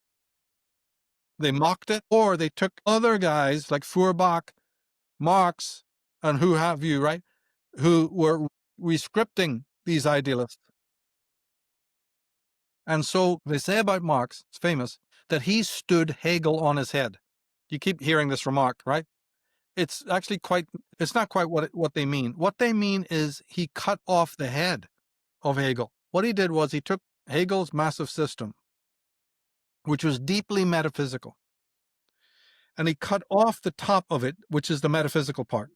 they mocked it, or they took other guys like Feuerbach, Marx, and who have you, right, who were rescripting these idealists. And so they say about Marx, it's famous, that he stood Hegel on his head. You keep hearing this remark, right? It's actually it's not quite what they mean. What they mean is he cut off the head of Hegel. What he did was he took Hegel's massive system, which was deeply metaphysical, and he cut off the top of it, which is the metaphysical part,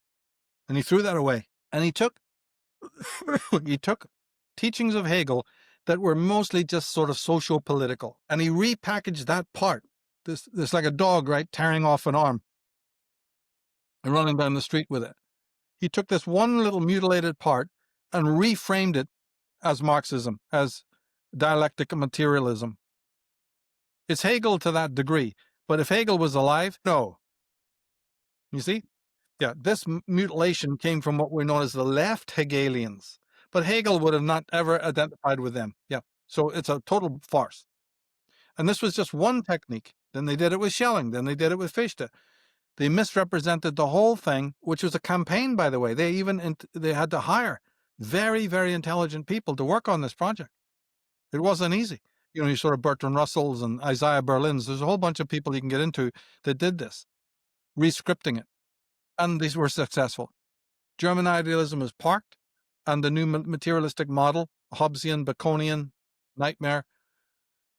and he threw that away. And he took he took teachings of Hegel that were mostly just sort of socio-political, and he repackaged that part. This like a dog, right, tearing off an arm and running down the street with it. He took this one little mutilated part and reframed it as Marxism, as dialectic materialism. It's Hegel to that degree, but if Hegel was alive, no. You see? Yeah, this mutilation came from what we know as the left Hegelians, but Hegel would have not ever identified with them. Yeah, so it's a total farce. And this was just one technique. Then they did it with Schelling. Then they did it with Fichte. They misrepresented the whole thing, which was a campaign, by the way. They had to hire very, very intelligent people to work on this project. It wasn't easy. You know, you sort of Bertrand Russells and Isaiah Berlin's. There's a whole bunch of people you can get into that did this, rescripting it. And these were successful. German idealism was parked, and the new materialistic model, Hobbesian, Baconian nightmare,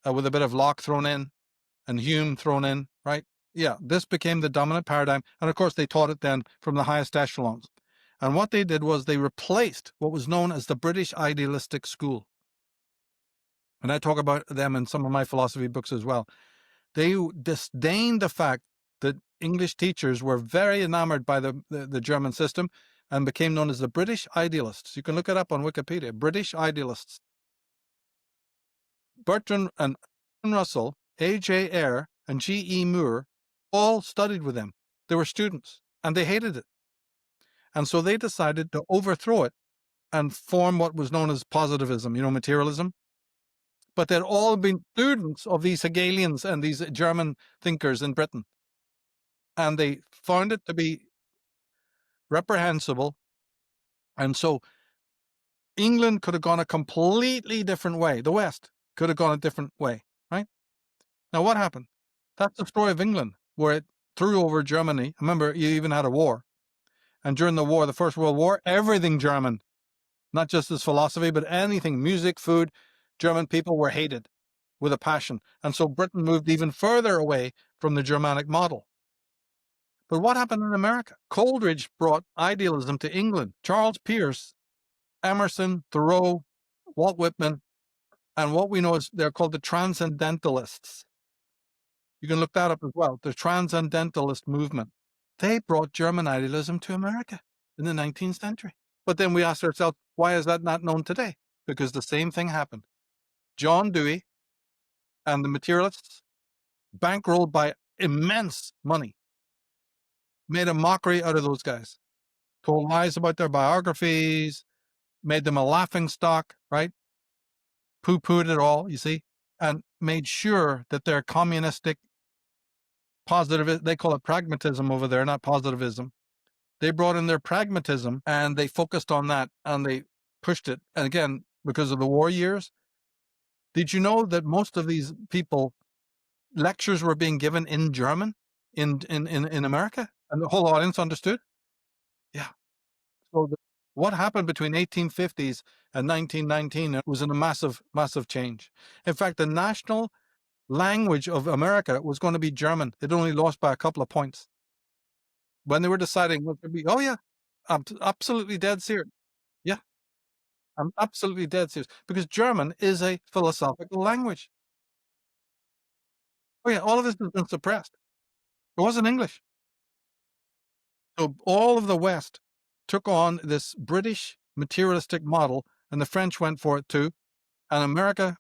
with a bit of Locke thrown in and Hume thrown in, right? Yeah, this became the dominant paradigm. And of course, they taught it then from the highest echelons. And what they did was they replaced what was known as the British idealistic school. And I talk about them in some of my philosophy books as well. They disdained the fact that English teachers were very enamored by the German system and became known as the British idealists. You can look it up on Wikipedia, British idealists. Bertrand and Russell, A.J. Ayer, and G.E. Moore all studied with them. They were students, and they hated it. And so they decided to overthrow it and form what was known as positivism, materialism. But they'd all been students of these Hegelians and these German thinkers in Britain. And they found it to be reprehensible. And so England could have gone a completely different way. The West could have gone a different way, right? Now, what happened? That's the story of England, where it threw over Germany. Remember, you even had a war. And during the war, the First World War, everything German, not just as philosophy, but anything, music, food, German people were hated with a passion. And so Britain moved even further away from the Germanic model. But what happened in America? Coleridge brought idealism to England. Charles Peirce, Emerson, Thoreau, Walt Whitman, and what we know is they're called the Transcendentalists. You can look that up as well. The Transcendentalist movement. They brought German idealism to America in the 19th century. But then we ask ourselves, why is that not known today? Because the same thing happened. John Dewey and the materialists, bankrolled by immense money, made a mockery out of those guys, told lies about their biographies, made them a laughing stock, right? Poo-pooed it all, you see, and made sure that their communistic positive, they call it pragmatism over there, not positivism. They brought in their pragmatism and they focused on that and they pushed it. And again, because of the war years, did you know that most of these people, lectures were being given in German in America, and the whole audience understood? Yeah. So what happened between 1850s and 1919 was a massive, massive change. In fact, the national language of America was going to be German. It only lost by a couple of points. When they were deciding what to be, oh yeah, I'm absolutely dead serious. Yeah, I'm absolutely dead serious. Because German is a philosophical language. Oh yeah, all of this has been suppressed. It wasn't English. So all of the West took on this British materialistic model, and the French went for it too. And America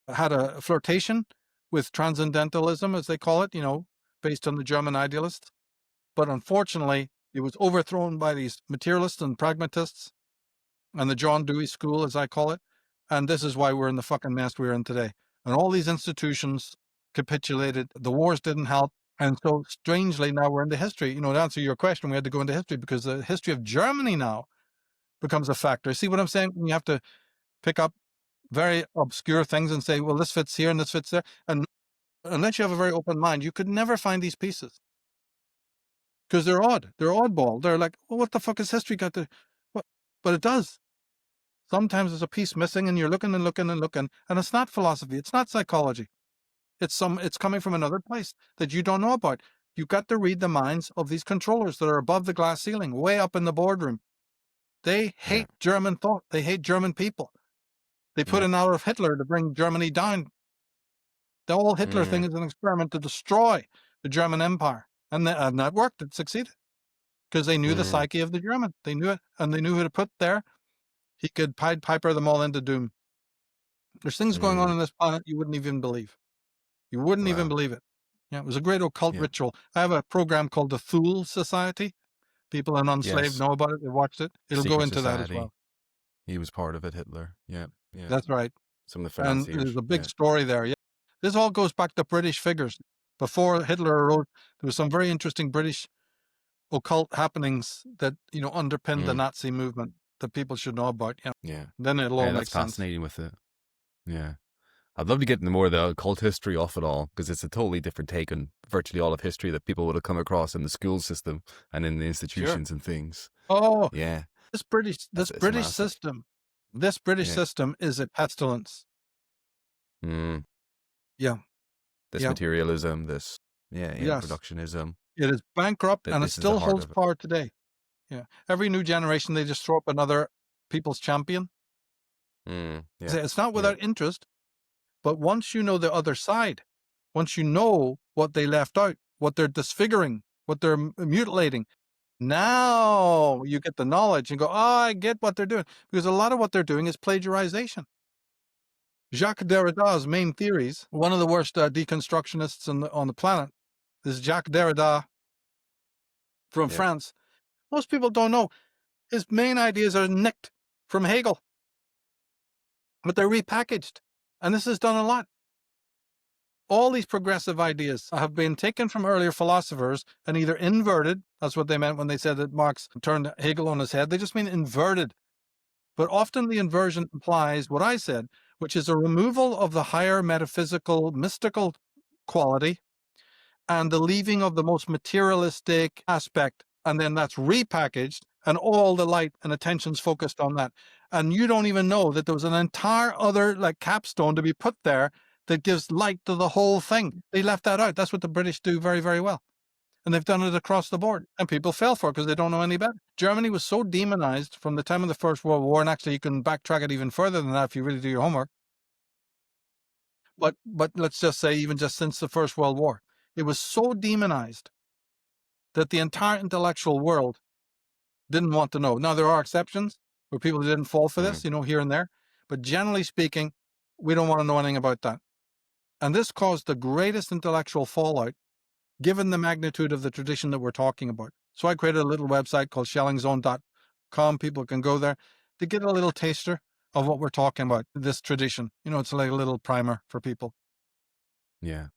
had a flirtation with transcendentalism, as they call it, based on the German idealists. But unfortunately, it was overthrown by these materialists and pragmatists and the John Dewey school, as I call it. And this is why we're in the fucking mess we're in today. And all these institutions capitulated. The wars didn't help. And so strangely, now we're into history. To answer your question, we had to go into history because the history of Germany now becomes a factor. See what I'm saying? You have to pick up very obscure things and say, well, this fits here and this fits there. And unless you have a very open mind, you could never find these pieces because they're odd. They're oddball. They're like, well, what the fuck has history got to? What? But it does. Sometimes there's a piece missing and you're looking and looking and looking. And it's not philosophy. It's not psychology. It's coming from another place that you don't know about. You've got to read the minds of these controllers that are above the glass ceiling, way up in the boardroom. They hate German thought. They hate German people. They put in out of Hitler to bring Germany down. The whole Hitler thing is an experiment to destroy the German Empire. And that worked. It succeeded. Because they knew the psyche of the German. They knew it. And they knew who to put there. He could Pied Piper them all into doom. There's things going on this planet you wouldn't even believe. You wouldn't even believe it. Yeah, it was a great occult ritual. I have a program called the Thule Society. People in Unslaved know about it. They watched it. It'll Secret go into society. that as well. He was part of it, Hitler. Yeah. That's right. Some of the And financiers. there's a big story there. Yeah. This all goes back to British figures. Before Hitler wrote, there was some very interesting British occult happenings that, underpinned the Nazi movement that people should know about. Yeah. Then it'll all make that's sense. fascinating with it. Yeah. I'd love to get into more of the occult history of it all, because it's a totally different take on virtually all of history that people would have come across in the school system and in the institutions and things. Oh, yeah. This British system is a pestilence. Yeah. This materialism, this productionism. It is bankrupt and it still holds power today. Yeah. Every new generation, they just throw up another people's champion. It's not without interest, but once you know the other side, once you know what they left out, what they're disfiguring, what they're mutilating, now you get the knowledge and go, I get what they're doing. Because a lot of what they're doing is plagiarization. Jacques Derrida's main theories, one of the worst deconstructionists on the planet, is Jacques Derrida from France. Most people don't know. His main ideas are nicked from Hegel, but they're repackaged. And this is done a lot. All these progressive ideas have been taken from earlier philosophers and either inverted, that's what they meant when they said that Marx turned Hegel on his head, they just mean inverted. But often the inversion implies what I said, which is a removal of the higher metaphysical, mystical quality and the leaving of the most materialistic aspect. And then that's repackaged and all the light and attention's focused on that. And you don't even know that there was an entire other capstone to be put there that gives light to the whole thing. They left that out. That's what the British do very, very well. And they've done it across the board. And people fell for it because they don't know any better. Germany was so demonized from the time of the First World War, and actually you can backtrack it even further than that if you really do your homework. But let's just say even just since the First World War, it was so demonized that the entire intellectual world didn't want to know. Now, there are exceptions where people didn't fall for this, here and there. But generally speaking, we don't want to know anything about that. And this caused the greatest intellectual fallout, given the magnitude of the tradition that we're talking about. So I created a little website called shellingzone.com. People can go there to get a little taster of what we're talking about, this tradition. It's like a little primer for people. Yeah.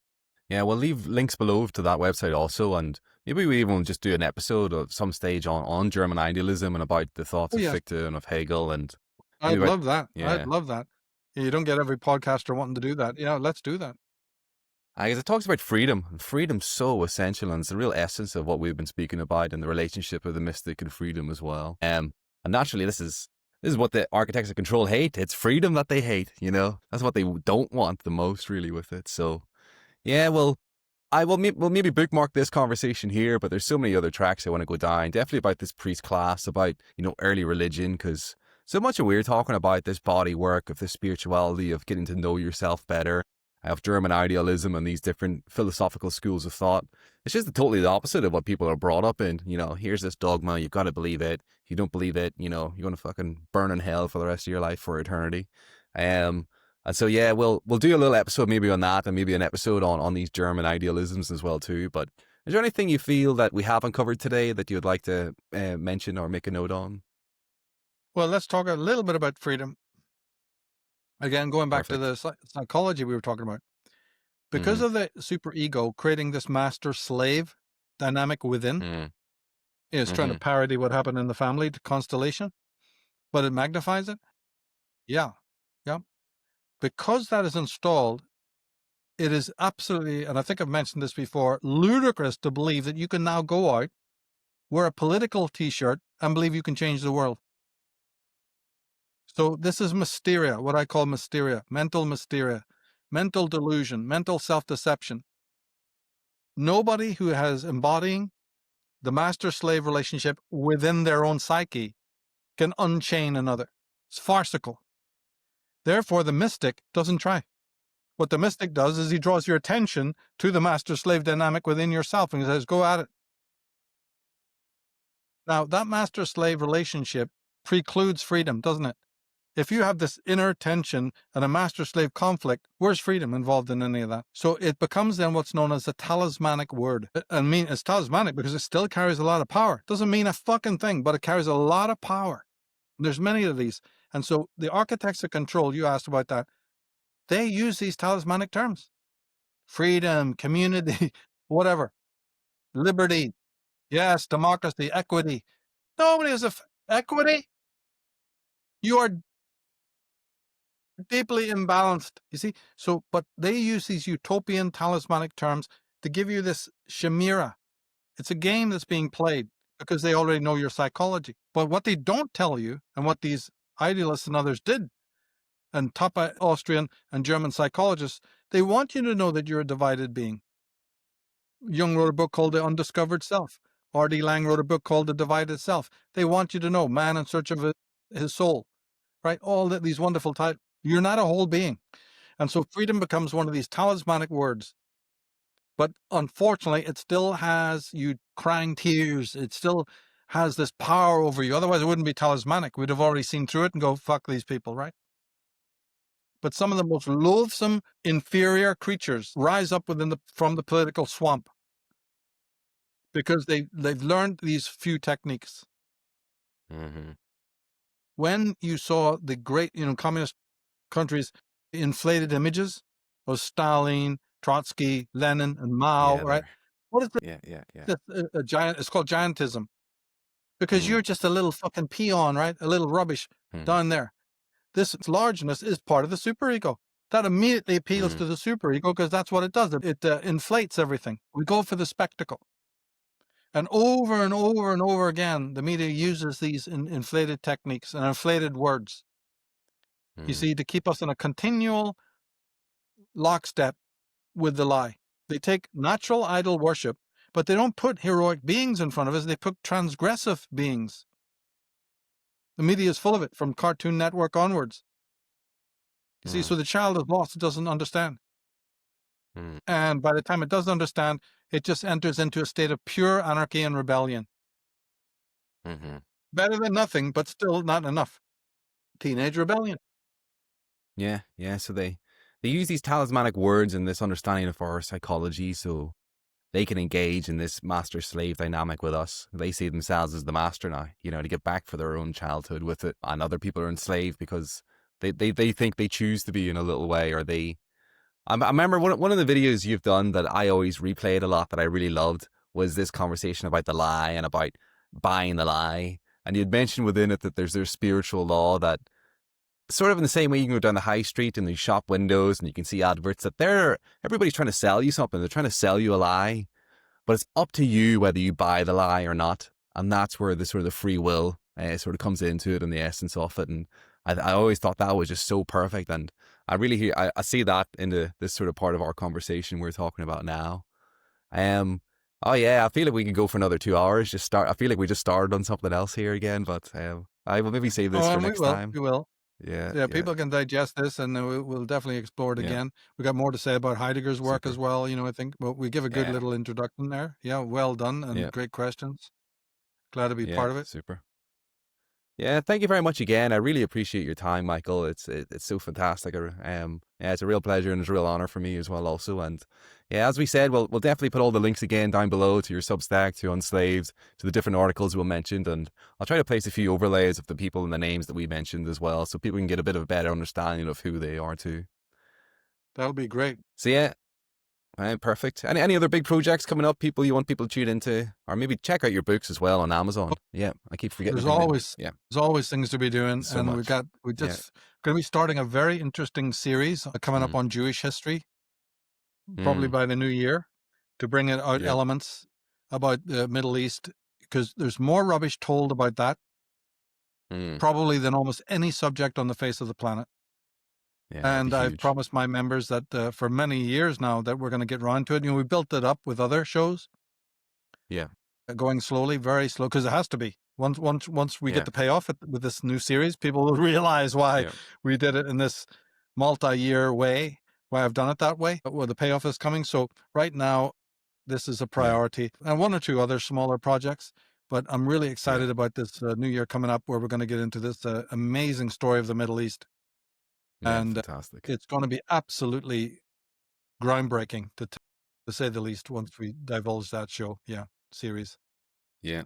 Yeah, we'll leave links below to that website also, and maybe we even just do an episode at some stage on German idealism and about the thoughts of Fichte and of Hegel. And I'd love that. Yeah. I'd love that. You don't get every podcaster wanting to do that. Yeah, let's do that. Because it talks about freedom, and freedom's so essential, and it's the real essence of what we've been speaking about, and the relationship of the mystic and freedom as well. And naturally, this is what the architects of control hate. It's freedom that they hate. That's what they don't want the most, really, with it. So. Yeah, well, we'll maybe bookmark this conversation here, but there's so many other tracks I want to go down. Definitely about this priest class, about, early religion, because so much of we're talking about this body work, of this spirituality, of getting to know yourself better, of German idealism and these different philosophical schools of thought. It's just totally the opposite of what people are brought up in. Here's this dogma, you've got to believe it. If you don't believe it, you're going to fucking burn in hell for the rest of your life, for eternity. And so, yeah, we'll do a little episode maybe on that, and maybe an episode on these German idealisms as well too. But is there anything you feel that we haven't covered today that you would like to mention or make a note on? Well, let's talk a little bit about freedom. Again, going back to the psychology we were talking about. Because of the superego creating this master-slave dynamic within, it's trying to parody what happened in the family constellation, but it magnifies it. Yeah. Because that is installed, it is absolutely, and I think I've mentioned this before, ludicrous to believe that you can now go out, wear a political t-shirt, and believe you can change the world. So this is mysteria, what I call mysteria, mental delusion, mental self-deception. Nobody who has embodying the master-slave relationship within their own psyche can unchain another. It's farcical. Therefore, the mystic doesn't try. What the mystic does is he draws your attention to the master-slave dynamic within yourself and says, go at it. Now, that master-slave relationship precludes freedom, doesn't it? If you have this inner tension and a master-slave conflict, where's freedom involved in any of that? So it becomes then what's known as a talismanic word. I mean, it's talismanic because it still carries a lot of power. It doesn't mean a fucking thing, but it carries a lot of power. There's many of these. And so the architects of control, you asked about that, they use these talismanic terms. Freedom, community, whatever. Liberty. Yes, democracy, equity. Nobody has equity. You are deeply imbalanced, you see. So, but they use these utopian talismanic terms to give you this chimera. It's a game that's being played because they already know your psychology. But what they don't tell you, and what these idealists and others did, and top Austrian and German psychologists, they want you to know that you're a divided being. Jung wrote a book called The Undiscovered Self. R.D. Laing wrote a book called The Divided Self. They want you to know man in search of his soul, right? All these wonderful titles. You're not a whole being. And so freedom becomes one of these talismanic words. But unfortunately, it still has you crying tears. It still has this power over you. Otherwise, it wouldn't be talismanic. We'd have already seen through it and go, fuck these people, right? But some of the most loathsome, inferior creatures rise up from the political swamp because they've learned these few techniques. When you saw the great, communist countries inflated images of Stalin, Trotsky, Lenin, and Mao, right? What is a giant? It's called giantism because you're just a little fucking peon, right? A little rubbish down there. This largeness is part of the superego. That immediately appeals to the superego because that's what it does. It inflates everything. We go for the spectacle. And over and over and over again, the media uses these inflated techniques and inflated words. You see, to keep us in a continual lockstep with the lie. They take natural idol worship, but they don't put heroic beings in front of us. They put transgressive beings. The media is full of it from Cartoon Network onwards. You see, so the child is lost. It doesn't understand. And by the time it does understand, it just enters into a state of pure anarchy and rebellion. Better than nothing, but still not enough. Teenage rebellion. Yeah. So they use these talismanic words and this understanding of our psychology so they can engage in this master-slave dynamic with us. They see themselves as the master now, to get back for their own childhood with it. And other people are enslaved because they think they choose to be in a little way, or I remember one of the videos you've done that I always replayed a lot that I really loved was this conversation about the lie and about buying the lie. And you'd mentioned within it that there's spiritual law that sort of in the same way you can go down the high street and these shop windows and you can see adverts that everybody's trying to sell you something. They're trying to sell you a lie, but it's up to you whether you buy the lie or not. And that's where the sort of the free will sort of comes into it and the essence of it. And I always thought that was just so perfect. And I really I see that in this sort of part of our conversation we're talking about now. Oh yeah, I feel like we can go for another 2 hours. I feel like we just started on something else here again, but I will maybe save this for next time. We will. Yeah, people can digest this, and we'll definitely explore it again. We got more to say about Heidegger's work as well. I think, but we give a good little introduction there. Yeah, well done and great questions. Glad to be part of it. Super. Yeah, thank you very much again. I really appreciate your time, Michael. It's so fantastic. It's a real pleasure and it's a real honor for me as well also. And yeah, as we said, we'll definitely put all the links again down below to your Substack, to Unslaved, to the different articles we mentioned. And I'll try to place a few overlays of the people and the names that we mentioned as well, so people can get a bit of a better understanding of who they are too. That'll be great. So yeah, Perfect. Any other big projects coming up? People you want people to tune into, or maybe check out your books as well on Amazon. Yeah, I keep forgetting. There's always things to be doing, So and much. we just going to be starting a very interesting series coming up on Jewish history, probably by the new year, to bring it out elements about the Middle East, because there's more rubbish told about that probably than almost any subject on the face of the planet. Yeah, And I've promised my members that for many years now that we're going to get round to it. We built it up with other shows. Yeah. Going slowly, very slow, because it has to be. Once we get the payoff with this new series, people will realize why we did it in this multi-year way, why I've done it that way, where the payoff is coming. So right now, this is a priority, and one or two other smaller projects. But I'm really excited about this new year coming up, where we're going to get into this amazing story of the Middle East. And fantastic. It's going to be absolutely groundbreaking, to say the least, once we divulge that series. Yeah.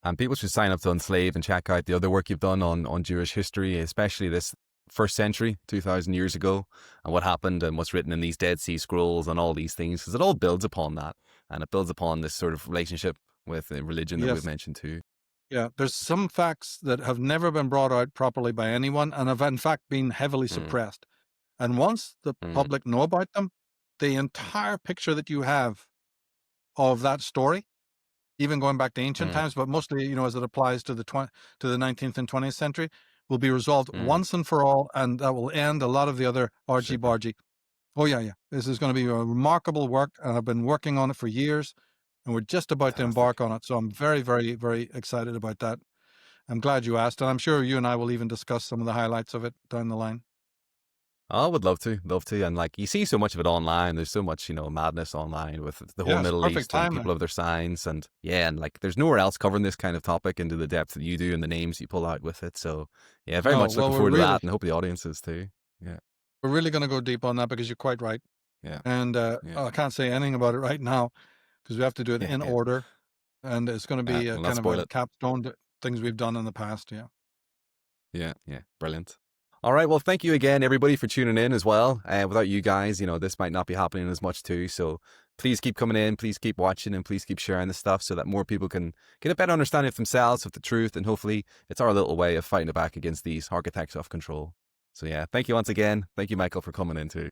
And people should sign up to Unslave and check out the other work you've done on Jewish history, especially this first century, 2,000 years ago, and what happened and what's written in these Dead Sea Scrolls and all these things, because it all builds upon that. And it builds upon this sort of relationship with religion that we've mentioned too. Yeah, there's some facts that have never been brought out properly by anyone and have in fact been heavily suppressed. And once the public know about them, the entire picture that you have of that story, even going back to ancient times, but mostly, as it applies to the 19th and 20th century, will be resolved once and for all, and that will end a lot of the other argy-bargy. Oh, yeah. This is going to be a remarkable work, and I've been working on it for years, and we're just about to embark on it. So I'm very, very, very excited about that. I'm glad you asked, and I'm sure you and I will even discuss some of the highlights of it down the line. I would love to. And you see so much of it online. There's so much, madness online with the whole Middle East and people of their signs. And there's nowhere else covering this kind of topic into the depth that you do and the names you pull out with it. So yeah, very much looking forward to that, and hope the audience is too. Yeah. We're really going to go deep on that, because you're quite right. Yeah. And I can't say anything about it right now, because we have to do it in order. And it's going to be kind of a capstone to things we've done in the past. Yeah. Brilliant. All right. Well, thank you again, everybody, for tuning in as well. Without you guys, this might not be happening as much too. So please keep coming in, please keep watching, and please keep sharing this stuff so that more people can get a better understanding of themselves, of the truth, and hopefully it's our little way of fighting back against these architects of control. So yeah, thank you once again. Thank you, Michael, for coming in too.